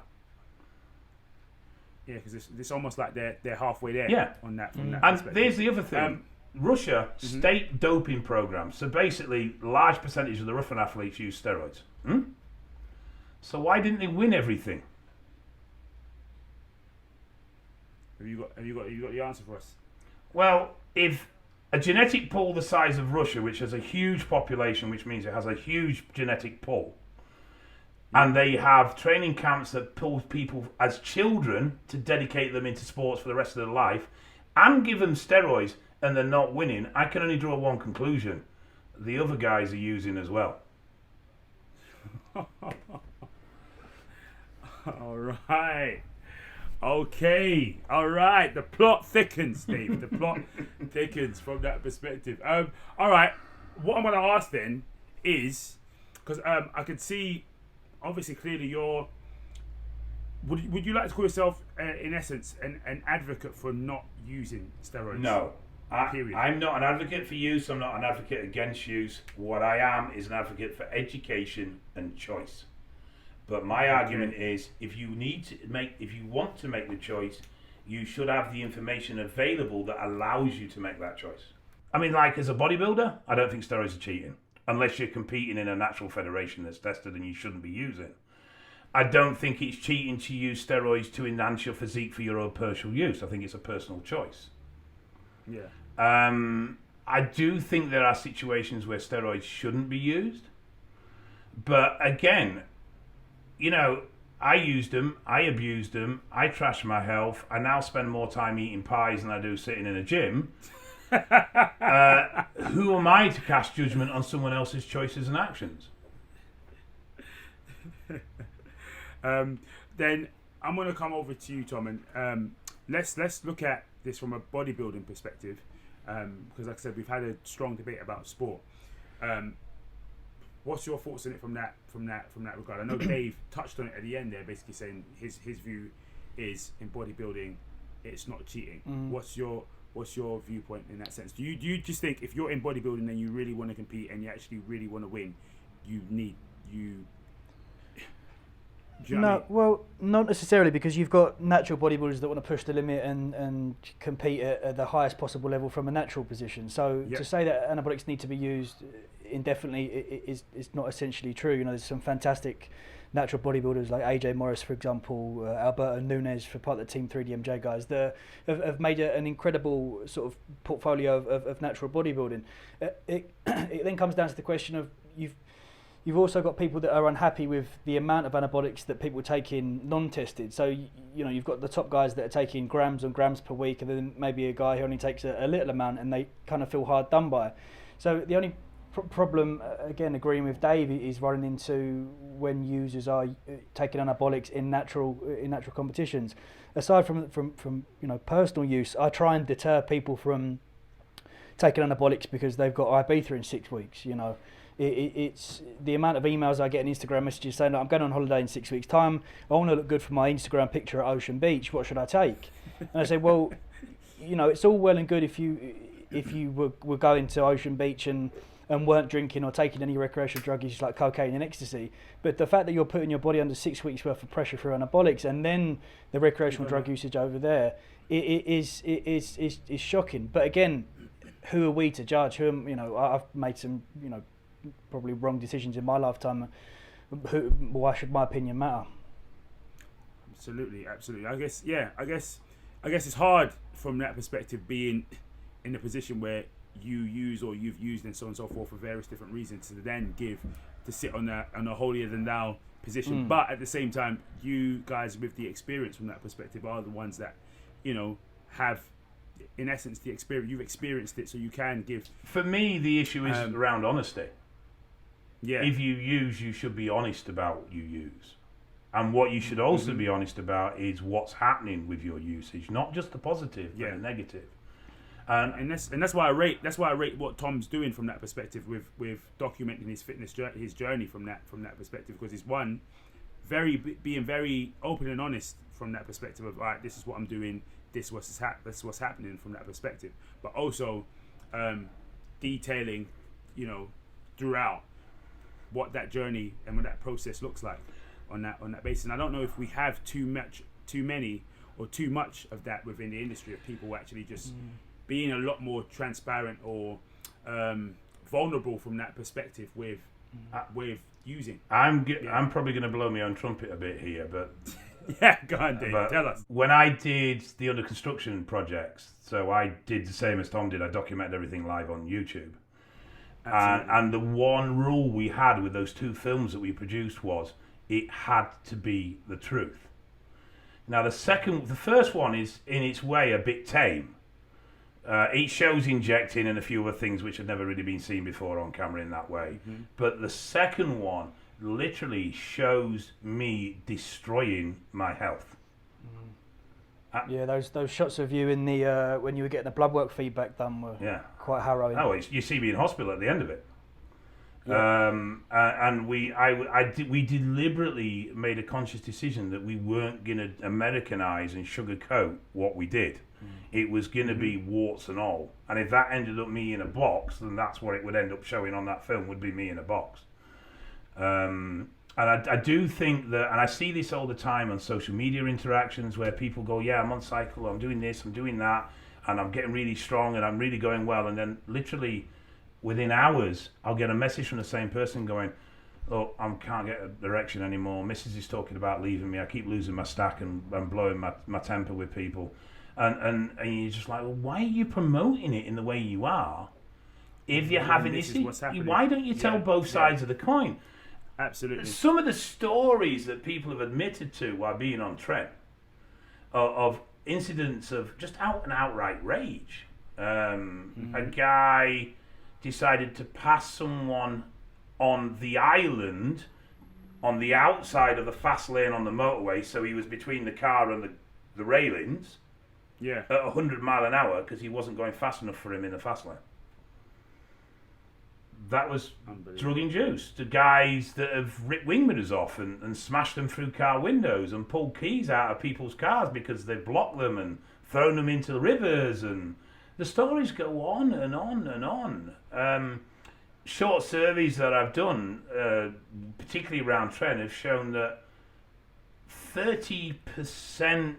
Yeah, because it's almost like they're halfway there on that. From that and there's the other thing. Russia, state doping programs. So basically, large percentage of the Russian athletes use steroids. So why didn't they win everything? Have you got the answer for us? Well, if a genetic pool the size of Russia, which has a huge population, which means it has a huge genetic pool, and they have training camps that pull people as children to dedicate them into sports for the rest of their life, and give them steroids, and they're not winning, I can only draw one conclusion. The other guys are using as well. All right. Okay. All right. The plot thickens, Dave. The plot thickens from that perspective. All right. What I'm going to ask then is, because I could see, obviously, clearly, would you like to call yourself, in essence, an advocate for not using steroids? No. I'm not an advocate for use. I'm not an advocate against use. What I am is an advocate for education and choice. But my argument is, if you want to make the choice, you should have the information available that allows you to make that choice. I mean, like as a bodybuilder, I don't think steroids are cheating, unless you're competing in a natural federation that's tested and you shouldn't be using. I don't think it's cheating to use steroids to enhance your physique for your own personal use. I think it's a personal choice. Yeah. I do think there are situations where steroids shouldn't be used. But again, I used them, I abused them, I trashed my health, I now spend more time eating pies than I do sitting in a gym. Who am I to cast judgment on someone else's choices and actions? Then I'm going to come over to you, Tom, and let's look at this from a bodybuilding perspective, because like I said, we've had a strong debate about sport. What's your thoughts on it from that regard? I know Dave touched on it at the end there, basically saying his view is in bodybuilding, it's not cheating. What's your viewpoint in that sense? Do you just think if you're in bodybuilding and you really want to compete and you actually really want to win, No, well, not necessarily, because you've got natural bodybuilders that want to push the limit and compete at the highest possible level from a natural position. So to say that anabolics need to be used indefinitely is not essentially true. There's some fantastic natural bodybuilders like AJ Morris, for example, Alberto Nunez for part of the Team 3DMJ guys that have made an incredible sort of portfolio of natural bodybuilding. It then comes down to the question of you've you've also got people that are unhappy with the amount of anabolics that people take in non-tested. So, you know, you've got the top guys that are taking grams and grams per week, and then maybe a guy who only takes a little amount, and they kind of feel hard done by. So the only problem, again, agreeing with Dave, is running into when users are taking anabolics in natural competitions. Aside from you know, personal use, I try and deter people from taking anabolics because they've got Ibiza in 6 weeks. You know, it's the amount of emails I get and Instagram messages saying that I'm going on holiday in 6 weeks' time. I want to look good for my Instagram picture at Ocean Beach. What should I take? And I say, well, you know, it's all well and good if you were going to Ocean Beach and weren't drinking or taking any recreational drugs like cocaine and ecstasy. But the fact that you're putting your body under 6 weeks worth of pressure through anabolics and then the recreational drug usage over there, it is shocking. But again, who are we to judge? You know, I've made some, you know, probably wrong decisions in my lifetime. Why should my opinion matter? Absolutely. I guess it's hard from that perspective, being in a position where you use or you've used and so on and so forth for various different reasons, to sit on a holier than thou position. But at the same time, you guys with the experience from that perspective are the ones that, you know, have, in essence, the experience. You've experienced it, so you can give. For me, the issue is around honesty. Yeah. If you use, you should be honest about what you use. And what you should also be honest about is what's happening with your usage, not just the positive, but the negative. And that's why I rate what Tom's doing from that perspective, with documenting his fitness his journey from that perspective, because he's being very open and honest from that perspective of, all right, this is what I'm doing, this is what's happening from that perspective, but also detailing, you know, throughout what that journey and what that process looks like on that basis. And I don't know if we have too much of that within the industry, of people actually just being a lot more transparent or vulnerable from that perspective with using. I'm probably going to blow my own trumpet a bit here, but yeah, go on, Dave. Tell us. When I did the under construction projects, so I did the same as Tom did. I documented everything live on YouTube. And the one rule we had with those 2 films that we produced was it had to be the truth. Now the first one is in its way a bit tame. It shows injecting and a few other things which had never really been seen before on camera in that way. But the second one literally shows me destroying my health. Yeah, those shots of you in the when you were getting the blood work feedback done were quite harrowing. Oh, you see me in hospital at the end of it. Yeah. And we deliberately made a conscious decision that we weren't going to Americanize and sugarcoat what we did. It was going to be warts and all. And if that ended up me in a box, then that's what it would end up showing on that film, would be me in a box. And I do think that, and I see this all the time on social media interactions where people go, yeah, I'm on cycle, I'm doing this, I'm doing that, and I'm getting really strong and I'm really going well. And then literally within hours, I'll get a message from the same person going, oh, I can't get an erection anymore. Mrs. is talking about leaving me. I keep losing my stack and blowing my temper with people. And you're just like, well, why are you promoting it in the way you are? If you're having this, why don't you tell both sides of the coin? Absolutely. Some of the stories that people have admitted to while being on Trent of incidents of just out and outright rage. A guy decided to pass someone on the island on the outside of the fast lane on the motorway, so he was between the car and the railings. Yeah. At 100 mile an hour because he wasn't going fast enough for him in the fast lane. That was drug-induced. The guys that have ripped wing mirrors off and smashed them through car windows and pulled keys out of people's cars because they blocked them and thrown them into the rivers, and the stories go on and on and on. Short surveys that I've done, particularly around Trent, have shown that 30%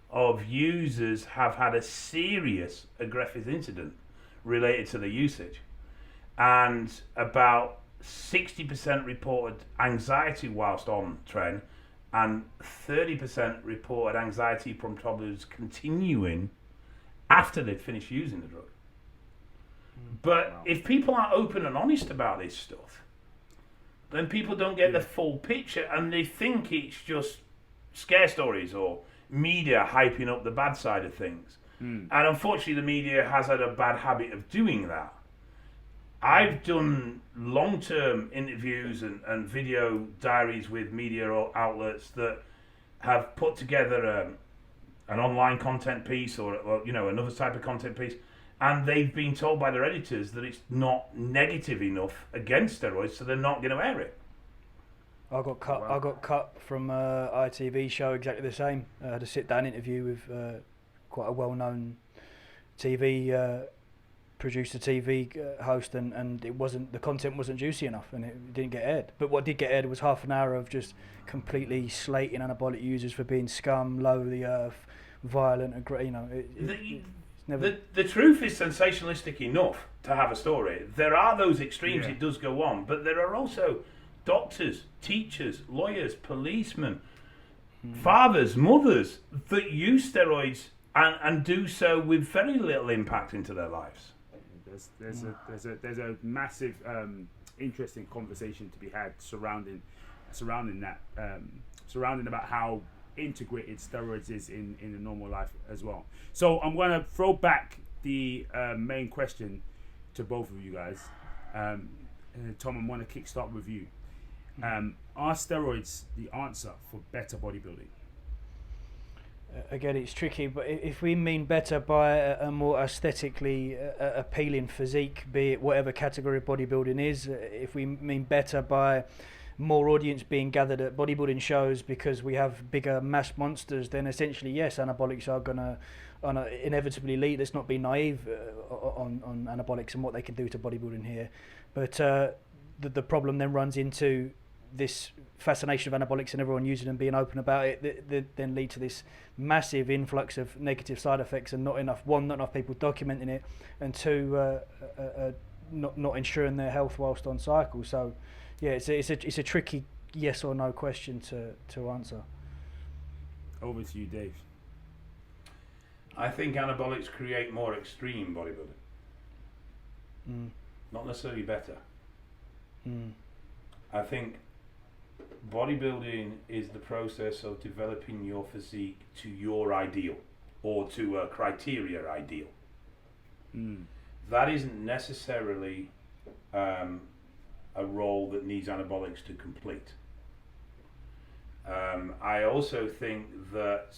of users have had a serious aggressive incident related to the usage, and about 60% reported anxiety whilst on Tren, and 30% reported anxiety from problems continuing after they'd finished using the drug. But if people aren't open and honest about this stuff, then people don't get the full picture, and they think it's just scare stories or media hyping up the bad side of things. And unfortunately, the media has had a bad habit of doing that. I've done long-term interviews and video diaries with media outlets that have put together an online content piece or another type of content piece, and they've been told by their editors that it's not negative enough against steroids, so they're not going to air it. I got cut. I got cut from a ITV show exactly the same. I had a sit-down interview with quite a well-known TV producer, TV host, and it wasn't, the content wasn't juicy enough, and it didn't get aired. But what did get aired was half an hour of just completely slating anabolic users for being scum, low of the earth, violent, The truth is sensationalistic enough to have a story. There are those extremes, it does go on, but there are also doctors, teachers, lawyers, policemen, fathers, mothers that use steroids and do so with very little impact into their lives. There's a massive interesting conversation to be had surrounding that, surrounding about how integrated steroids is in the normal life as well. So I'm going to throw back the main question to both of you guys. Tom, I'm going to kickstart with you. Are steroids the answer for better bodybuilding? Again, it's tricky, but if we mean better by a more aesthetically appealing physique, be it whatever category of bodybuilding is, if we mean better by more audience being gathered at bodybuilding shows because we have bigger mass monsters, then essentially yes, anabolics are gonna inevitably lead. Let's not be naive on anabolics and what they can do to bodybuilding here, but the problem then runs into this fascination of anabolics and everyone using them, being open about it, that then lead to this massive influx of negative side effects, and not enough people documenting it, and two, not ensuring their health whilst on cycle. So yeah, it's a tricky yes or no question to answer. Over to you, Dave. I think anabolics create more extreme bodybuilding. Not necessarily better. I think bodybuilding is the process of developing your physique to your ideal, or to a criteria ideal. That isn't necessarily a role that needs anabolics to complete. I also think that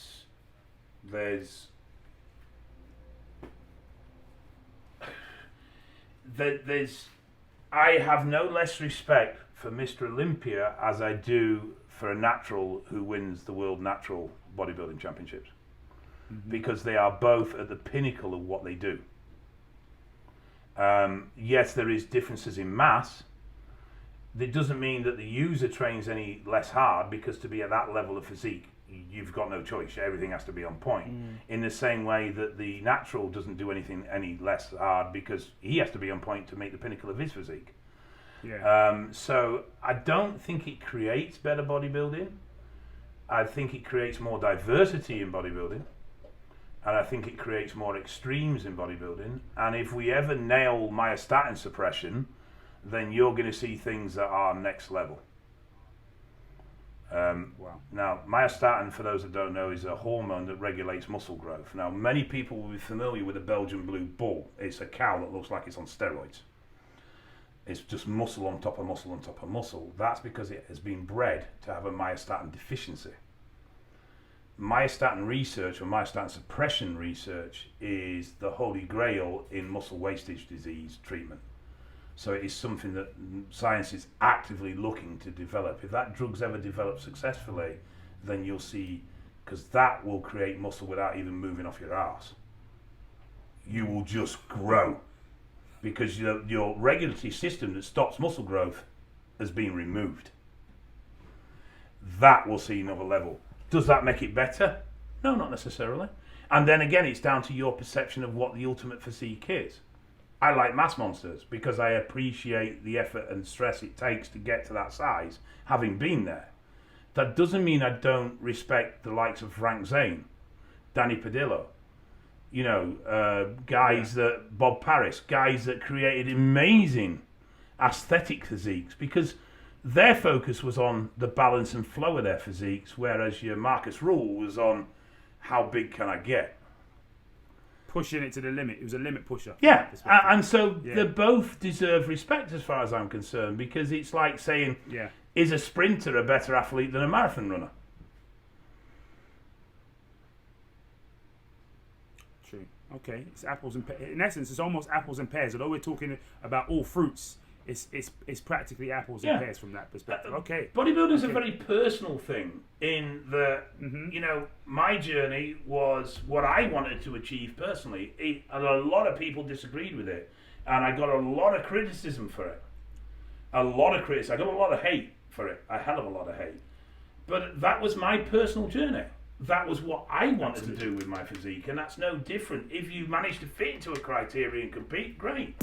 I have no less respect for Mr. Olympia as I do for a natural who wins the World Natural Bodybuilding Championships, because they are both at the pinnacle of what they do. Yes, there is differences in mass. That doesn't mean that the user trains any less hard, because to be at that level of physique, you've got no choice. Everything has to be on point. In the same way that the natural doesn't do anything any less hard, because he has to be on point to make the pinnacle of his physique. So I don't think it creates better bodybuilding. I think it creates more diversity in bodybuilding, and I think it creates more extremes in bodybuilding. And if we ever nail myostatin suppression, then you're going to see things that are next level. Now, myostatin, for those that don't know, is a hormone that regulates muscle growth. Now, many people will be familiar with the Belgian blue bull. It's a cow that looks like it's on steroids. It's just muscle on top of muscle on top of muscle. That's because it has been bred to have a myostatin deficiency. Myostatin research, or myostatin suppression research, is the holy grail in muscle wastage disease treatment. So it is something that science is actively looking to develop. If that drug's ever developed successfully, then you'll see, because that will create muscle without even moving off your arse. You will just grow, because your regulatory system that stops muscle growth has been removed. That will see another level. Does that make it better? No, not necessarily. And then again, it's down to your perception of what the ultimate physique is. I like mass monsters because I appreciate the effort and stress it takes to get to that size, having been there. That doesn't mean I don't respect the likes of Frank Zane, Danny Padillo, guys that Bob Paris, guys that created amazing aesthetic physiques, because their focus was on the balance and flow of their physiques, whereas your Marcus Rule was on how big can I get. Pushing it to the limit. It was a limit pusher. Yeah, and so they both deserve respect as far as I'm concerned, because it's like saying, is a sprinter a better athlete than a marathon runner? True. Okay, it's apples and pears. In essence, it's almost apples and pears. Although we're talking about all fruits, it's practically apples and pears from that perspective. Okay. Bodybuilding is a very personal thing in that, you know, my journey was what I wanted to achieve personally. And a lot of people disagreed with it. And I got a lot of criticism for it. A lot of criticism. I got a lot of hate for it. A hell of a lot of hate. But that was my personal journey. That was what I wanted to do with my physique. And that's no different. If you manage to fit into a criteria and compete, great.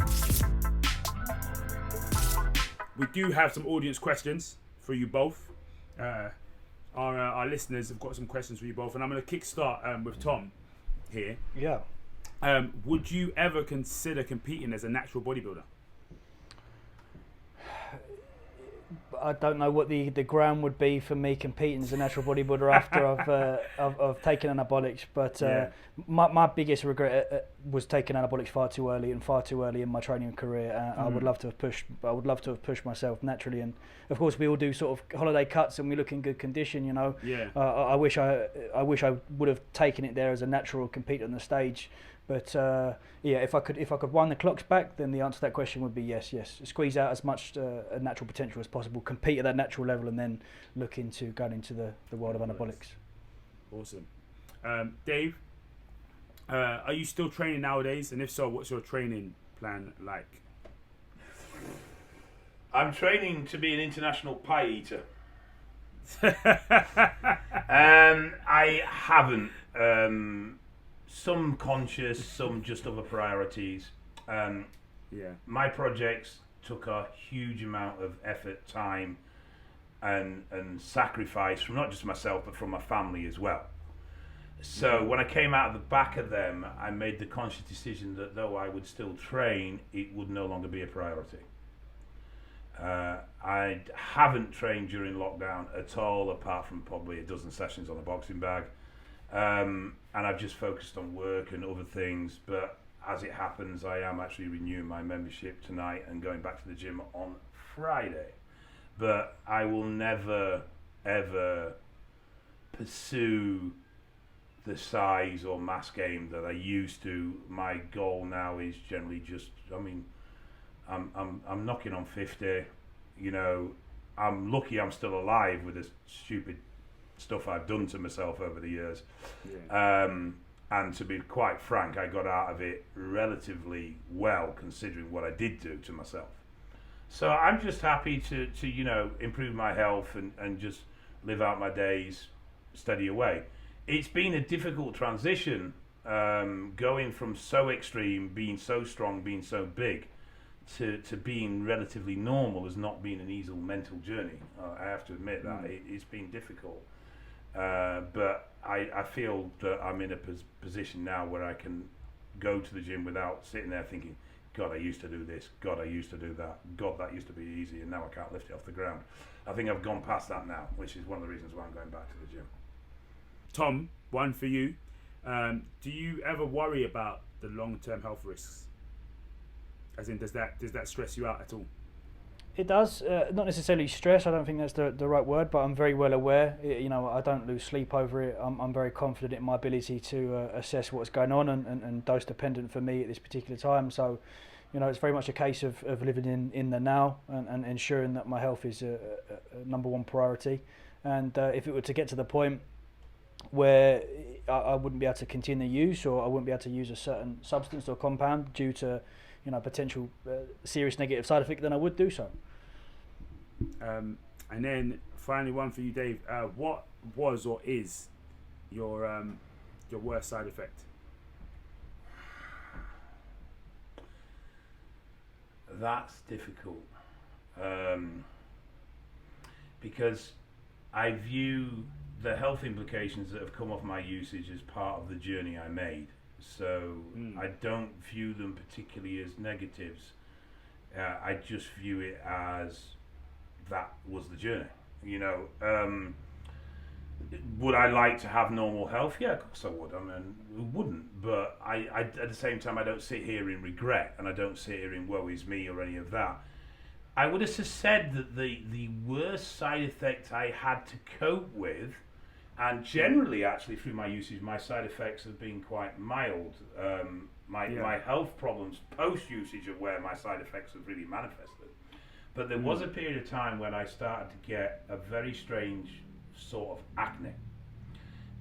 We do have some audience questions for you both. Our listeners have got some questions for you both, and I'm going to kickstart with Tom here. Yeah. Would you ever consider competing as a natural bodybuilder? I don't know what the ground would be for me competing as a natural bodybuilder after I've taken anabolics, but my biggest regret was taking anabolics far too early in my training career. I would love to have pushed myself naturally, and of course we all do sort of holiday cuts and we look in good condition, you know. I wish I would have taken it there as a natural compete on the stage. But if I could wind the clocks back, then the answer to that question would be yes. Squeeze out as much a natural potential as possible, compete at that natural level, and then look into going into the world of anabolics. Awesome. Dave, are you still training nowadays? And if so, what's your training plan like? I'm training to be an international pie eater. I haven't. Some conscious, some just other priorities. My projects took a huge amount of effort, time, and sacrifice from not just myself, but from my family as well. So when I came out of the back of them, I made the conscious decision that though I would still train, it would no longer be a priority. I haven't trained during lockdown at all, apart from probably a dozen sessions on a boxing bag. And I've just focused on work and other things, but as it happens, I am actually renewing my membership tonight and going back to the gym on Friday. But I will never, ever pursue the size or mass game that I used to. My goal now is generally just, I mean, I'm knocking on 50, you know, I'm lucky I'm still alive with this stupid stuff I've done to myself over the years. And to be quite frank, I got out of it relatively well considering what I did do to myself. So I'm just happy to you know, improve my health and just live out my days steady away. It's been a difficult transition, going from so extreme, being so strong, being so big, to being relatively normal has not been an easy mental journey. I have to admit that. It's been difficult. But I feel that I'm in a position now where I can go to the gym without sitting there thinking, God, I used to do this. God, I used to do that. God, that used to be easy, and now I can't lift it off the ground. I think I've gone past that now, which is one of the reasons why I'm going back to the gym. Tom, one for you. Do you ever worry about the long-term health risks? As in, does that stress you out at all? It does, not necessarily stress. I don't think that's the right word, but I'm very well aware. You know, I don't lose sleep over it. I'm very confident in my ability to assess what's going on and dose dependent for me at this particular time. So, you know, it's very much a case of living in the now and ensuring that my health is a number one priority. And if it were to get to the point where I wouldn't be able to continue use, or I wouldn't be able to use a certain substance or compound due to, you know, potential serious negative side effect, then I would do so. And then finally, one for you, Dave. What was or is your worst side effect? That's difficult, because I view the health implications that have come off my usage as part of the journey I made. So I don't view them particularly as negatives. I just view it as that was the journey. You know, would I like to have normal health? Yeah, of course I would. I mean, who wouldn't? But I at the same time, I don't sit here in regret, and I don't sit here in woe is me or any of that. I would have said that the worst side effect I had to cope with, and generally actually through my usage, my side effects have been quite mild. My health problems post usage are where my side effects have really manifested. But there was a period of time when I started to get a very strange sort of acne,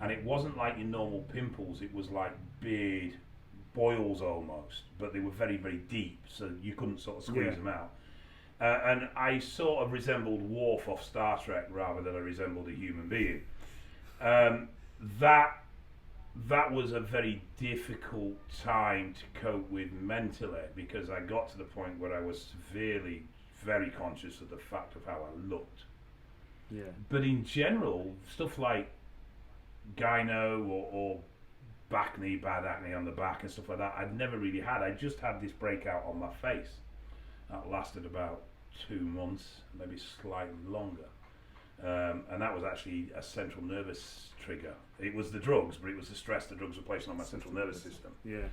and it wasn't like your normal pimples. It was like beard boils almost, but they were very, very deep, so you couldn't sort of squeeze them out. And I sort of resembled Worf off Star Trek rather than I resembled a human being. That was a very difficult time to cope with mentally, because I got to the point where I was severely, very conscious of the fact of how I looked. Yeah. But in general, stuff like gyno or back knee, bad acne on the back and stuff like that, I'd never really had. I just had this breakout on my face. That lasted about 2 months, maybe slightly longer. And that was actually a central nervous trigger. It was the drugs, but it was the stress the drugs were placing on my central nervous system. Yeah.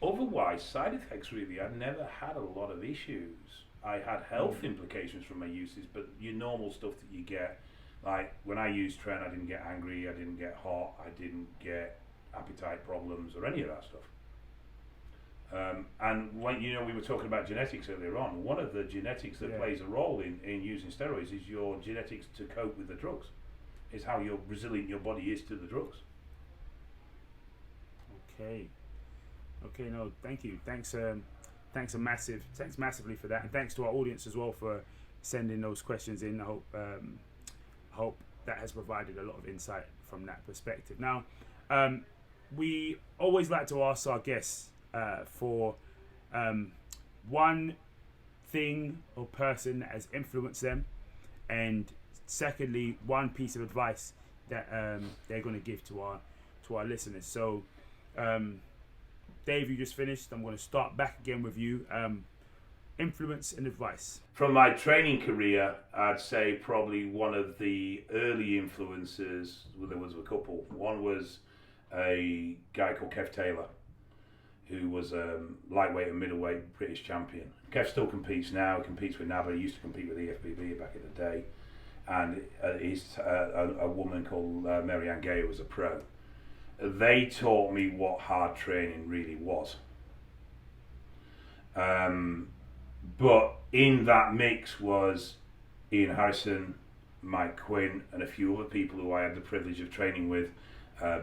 Otherwise, side effects really, I never had a lot of issues. I had health implications from my usage, but your normal stuff that you get, like when I used Tren, I didn't get angry, I didn't get hot, I didn't get appetite problems or any of that stuff. And when we were talking about genetics earlier on, one of the genetics that plays a role in using steroids is your genetics to cope with the drugs. It's how resilient your body is to the drugs. Okay, no, thank you. Thanks massively for that, and thanks to our audience as well for sending those questions in. I hope that has provided a lot of insight from that perspective. Now, we always like to ask our guests for one thing or person that has influenced them, and secondly, one piece of advice that they're going to give to our listeners. So, Dave, you just finished. I'm going to start back again with you. Influence and advice. From my training career, I'd say probably one of the early influences, well, there was a couple. One was a guy called Kev Taylor, who was a lightweight and middleweight British champion. Kev still competes now, competes with NABA, he used to compete with EFBB back in the day. And he's a woman called Mary Ann Gay, who was a pro. They taught me what hard training really was. But in that mix was Ian Harrison, Mike Quinn, and a few other people who I had the privilege of training with.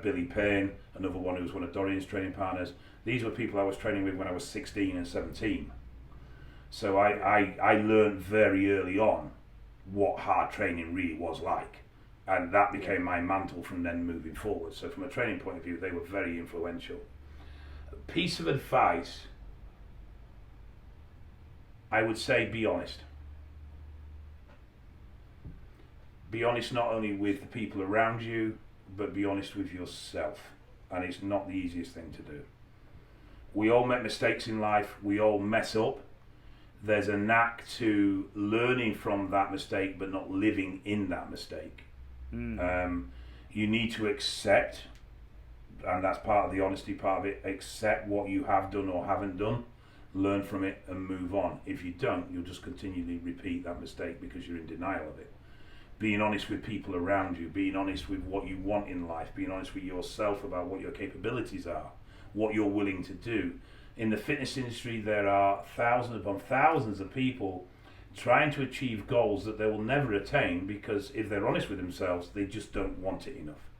Billy Payne, another one who was one of Dorian's training partners. These were people I was training with when I was 16 and 17. So I learned very early on what hard training really was like. And that became my mantle from then moving forward. So from a training point of view, they were very influential. A piece of advice, I would say be honest. Be honest not only with the people around you, but be honest with yourself. And it's not the easiest thing to do. We all make mistakes in life. We all mess up. There's a knack to learning from that mistake, but not living in that mistake. You need to accept, and that's part of the honesty part of it, accept what you have done or haven't done, learn from it and move on. If you don't, you'll just continually repeat that mistake because you're in denial of it. Being honest with people around you, being honest with what you want in life, being honest with yourself about what your capabilities are, what you're willing to do. In the fitness industry, there are thousands upon thousands of people trying to achieve goals that they will never attain because if they're honest with themselves, they just don't want it enough.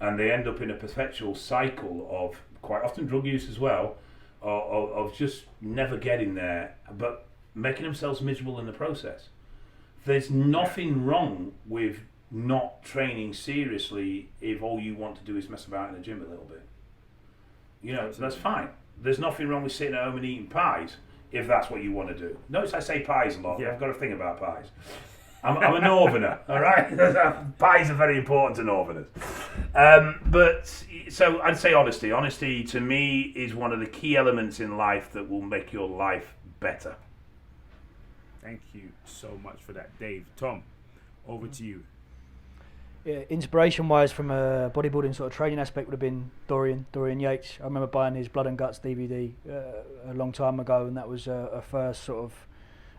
And they end up in a perpetual cycle of, quite often drug use as well, of just never getting there, but making themselves miserable in the process. There's nothing wrong with not training seriously if all you want to do is mess about in the gym a little bit. You know, that's fine. There's nothing wrong with sitting at home and eating pies if that's what you want to do. Notice I say pies a lot. I've got a thing about pies. I'm a northerner, all right? Pies are very important to northerners. But so I'd say honesty. Honesty to me is one of the key elements in life that will make your life better. Thank you so much for that, Dave. Tom, over to you. Yeah, inspiration-wise, from a bodybuilding sort of training aspect, would have been Dorian Yates. I remember buying his Blood and Guts DVD a long time ago, and that was a first sort of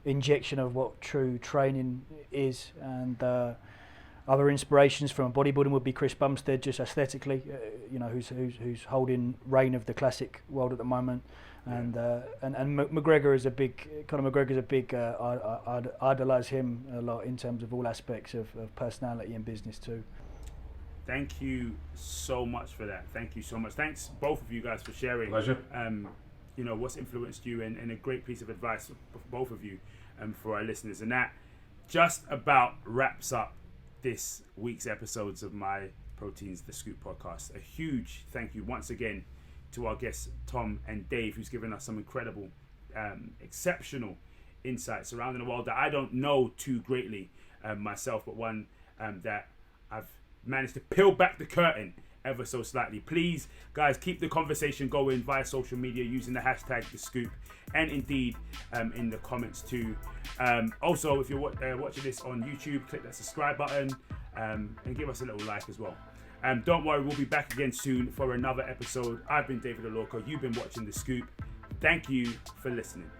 injection of what true training is. And other inspirations from bodybuilding would be Chris Bumstead, just aesthetically, who's holding reign of the classic world at the moment. And McGregor is a big. Conor McGregor is a big. I idolise him a lot in terms of all aspects of personality and business too. Thank you so much for that. Thank you so much. Thanks both of you guys for sharing. Pleasure. What's influenced you, and a great piece of advice for both of you, for our listeners. And that just about wraps up this week's episodes of Myprotein's The Scoop podcast. A huge thank you once again to our guests Tom and Dave, who's given us some incredible, exceptional insights surrounding the world that I don't know too greatly myself, but one that I've managed to peel back the curtain ever so slightly. Please, guys, keep the conversation going via social media using the hashtag The Scoop, and indeed in the comments too. Also, if you're watching this on YouTube, click that subscribe button and give us a little like as well. Don't worry, we'll be back again soon for another episode. I've been David Alorka. You've been watching The Scoop. Thank you for listening.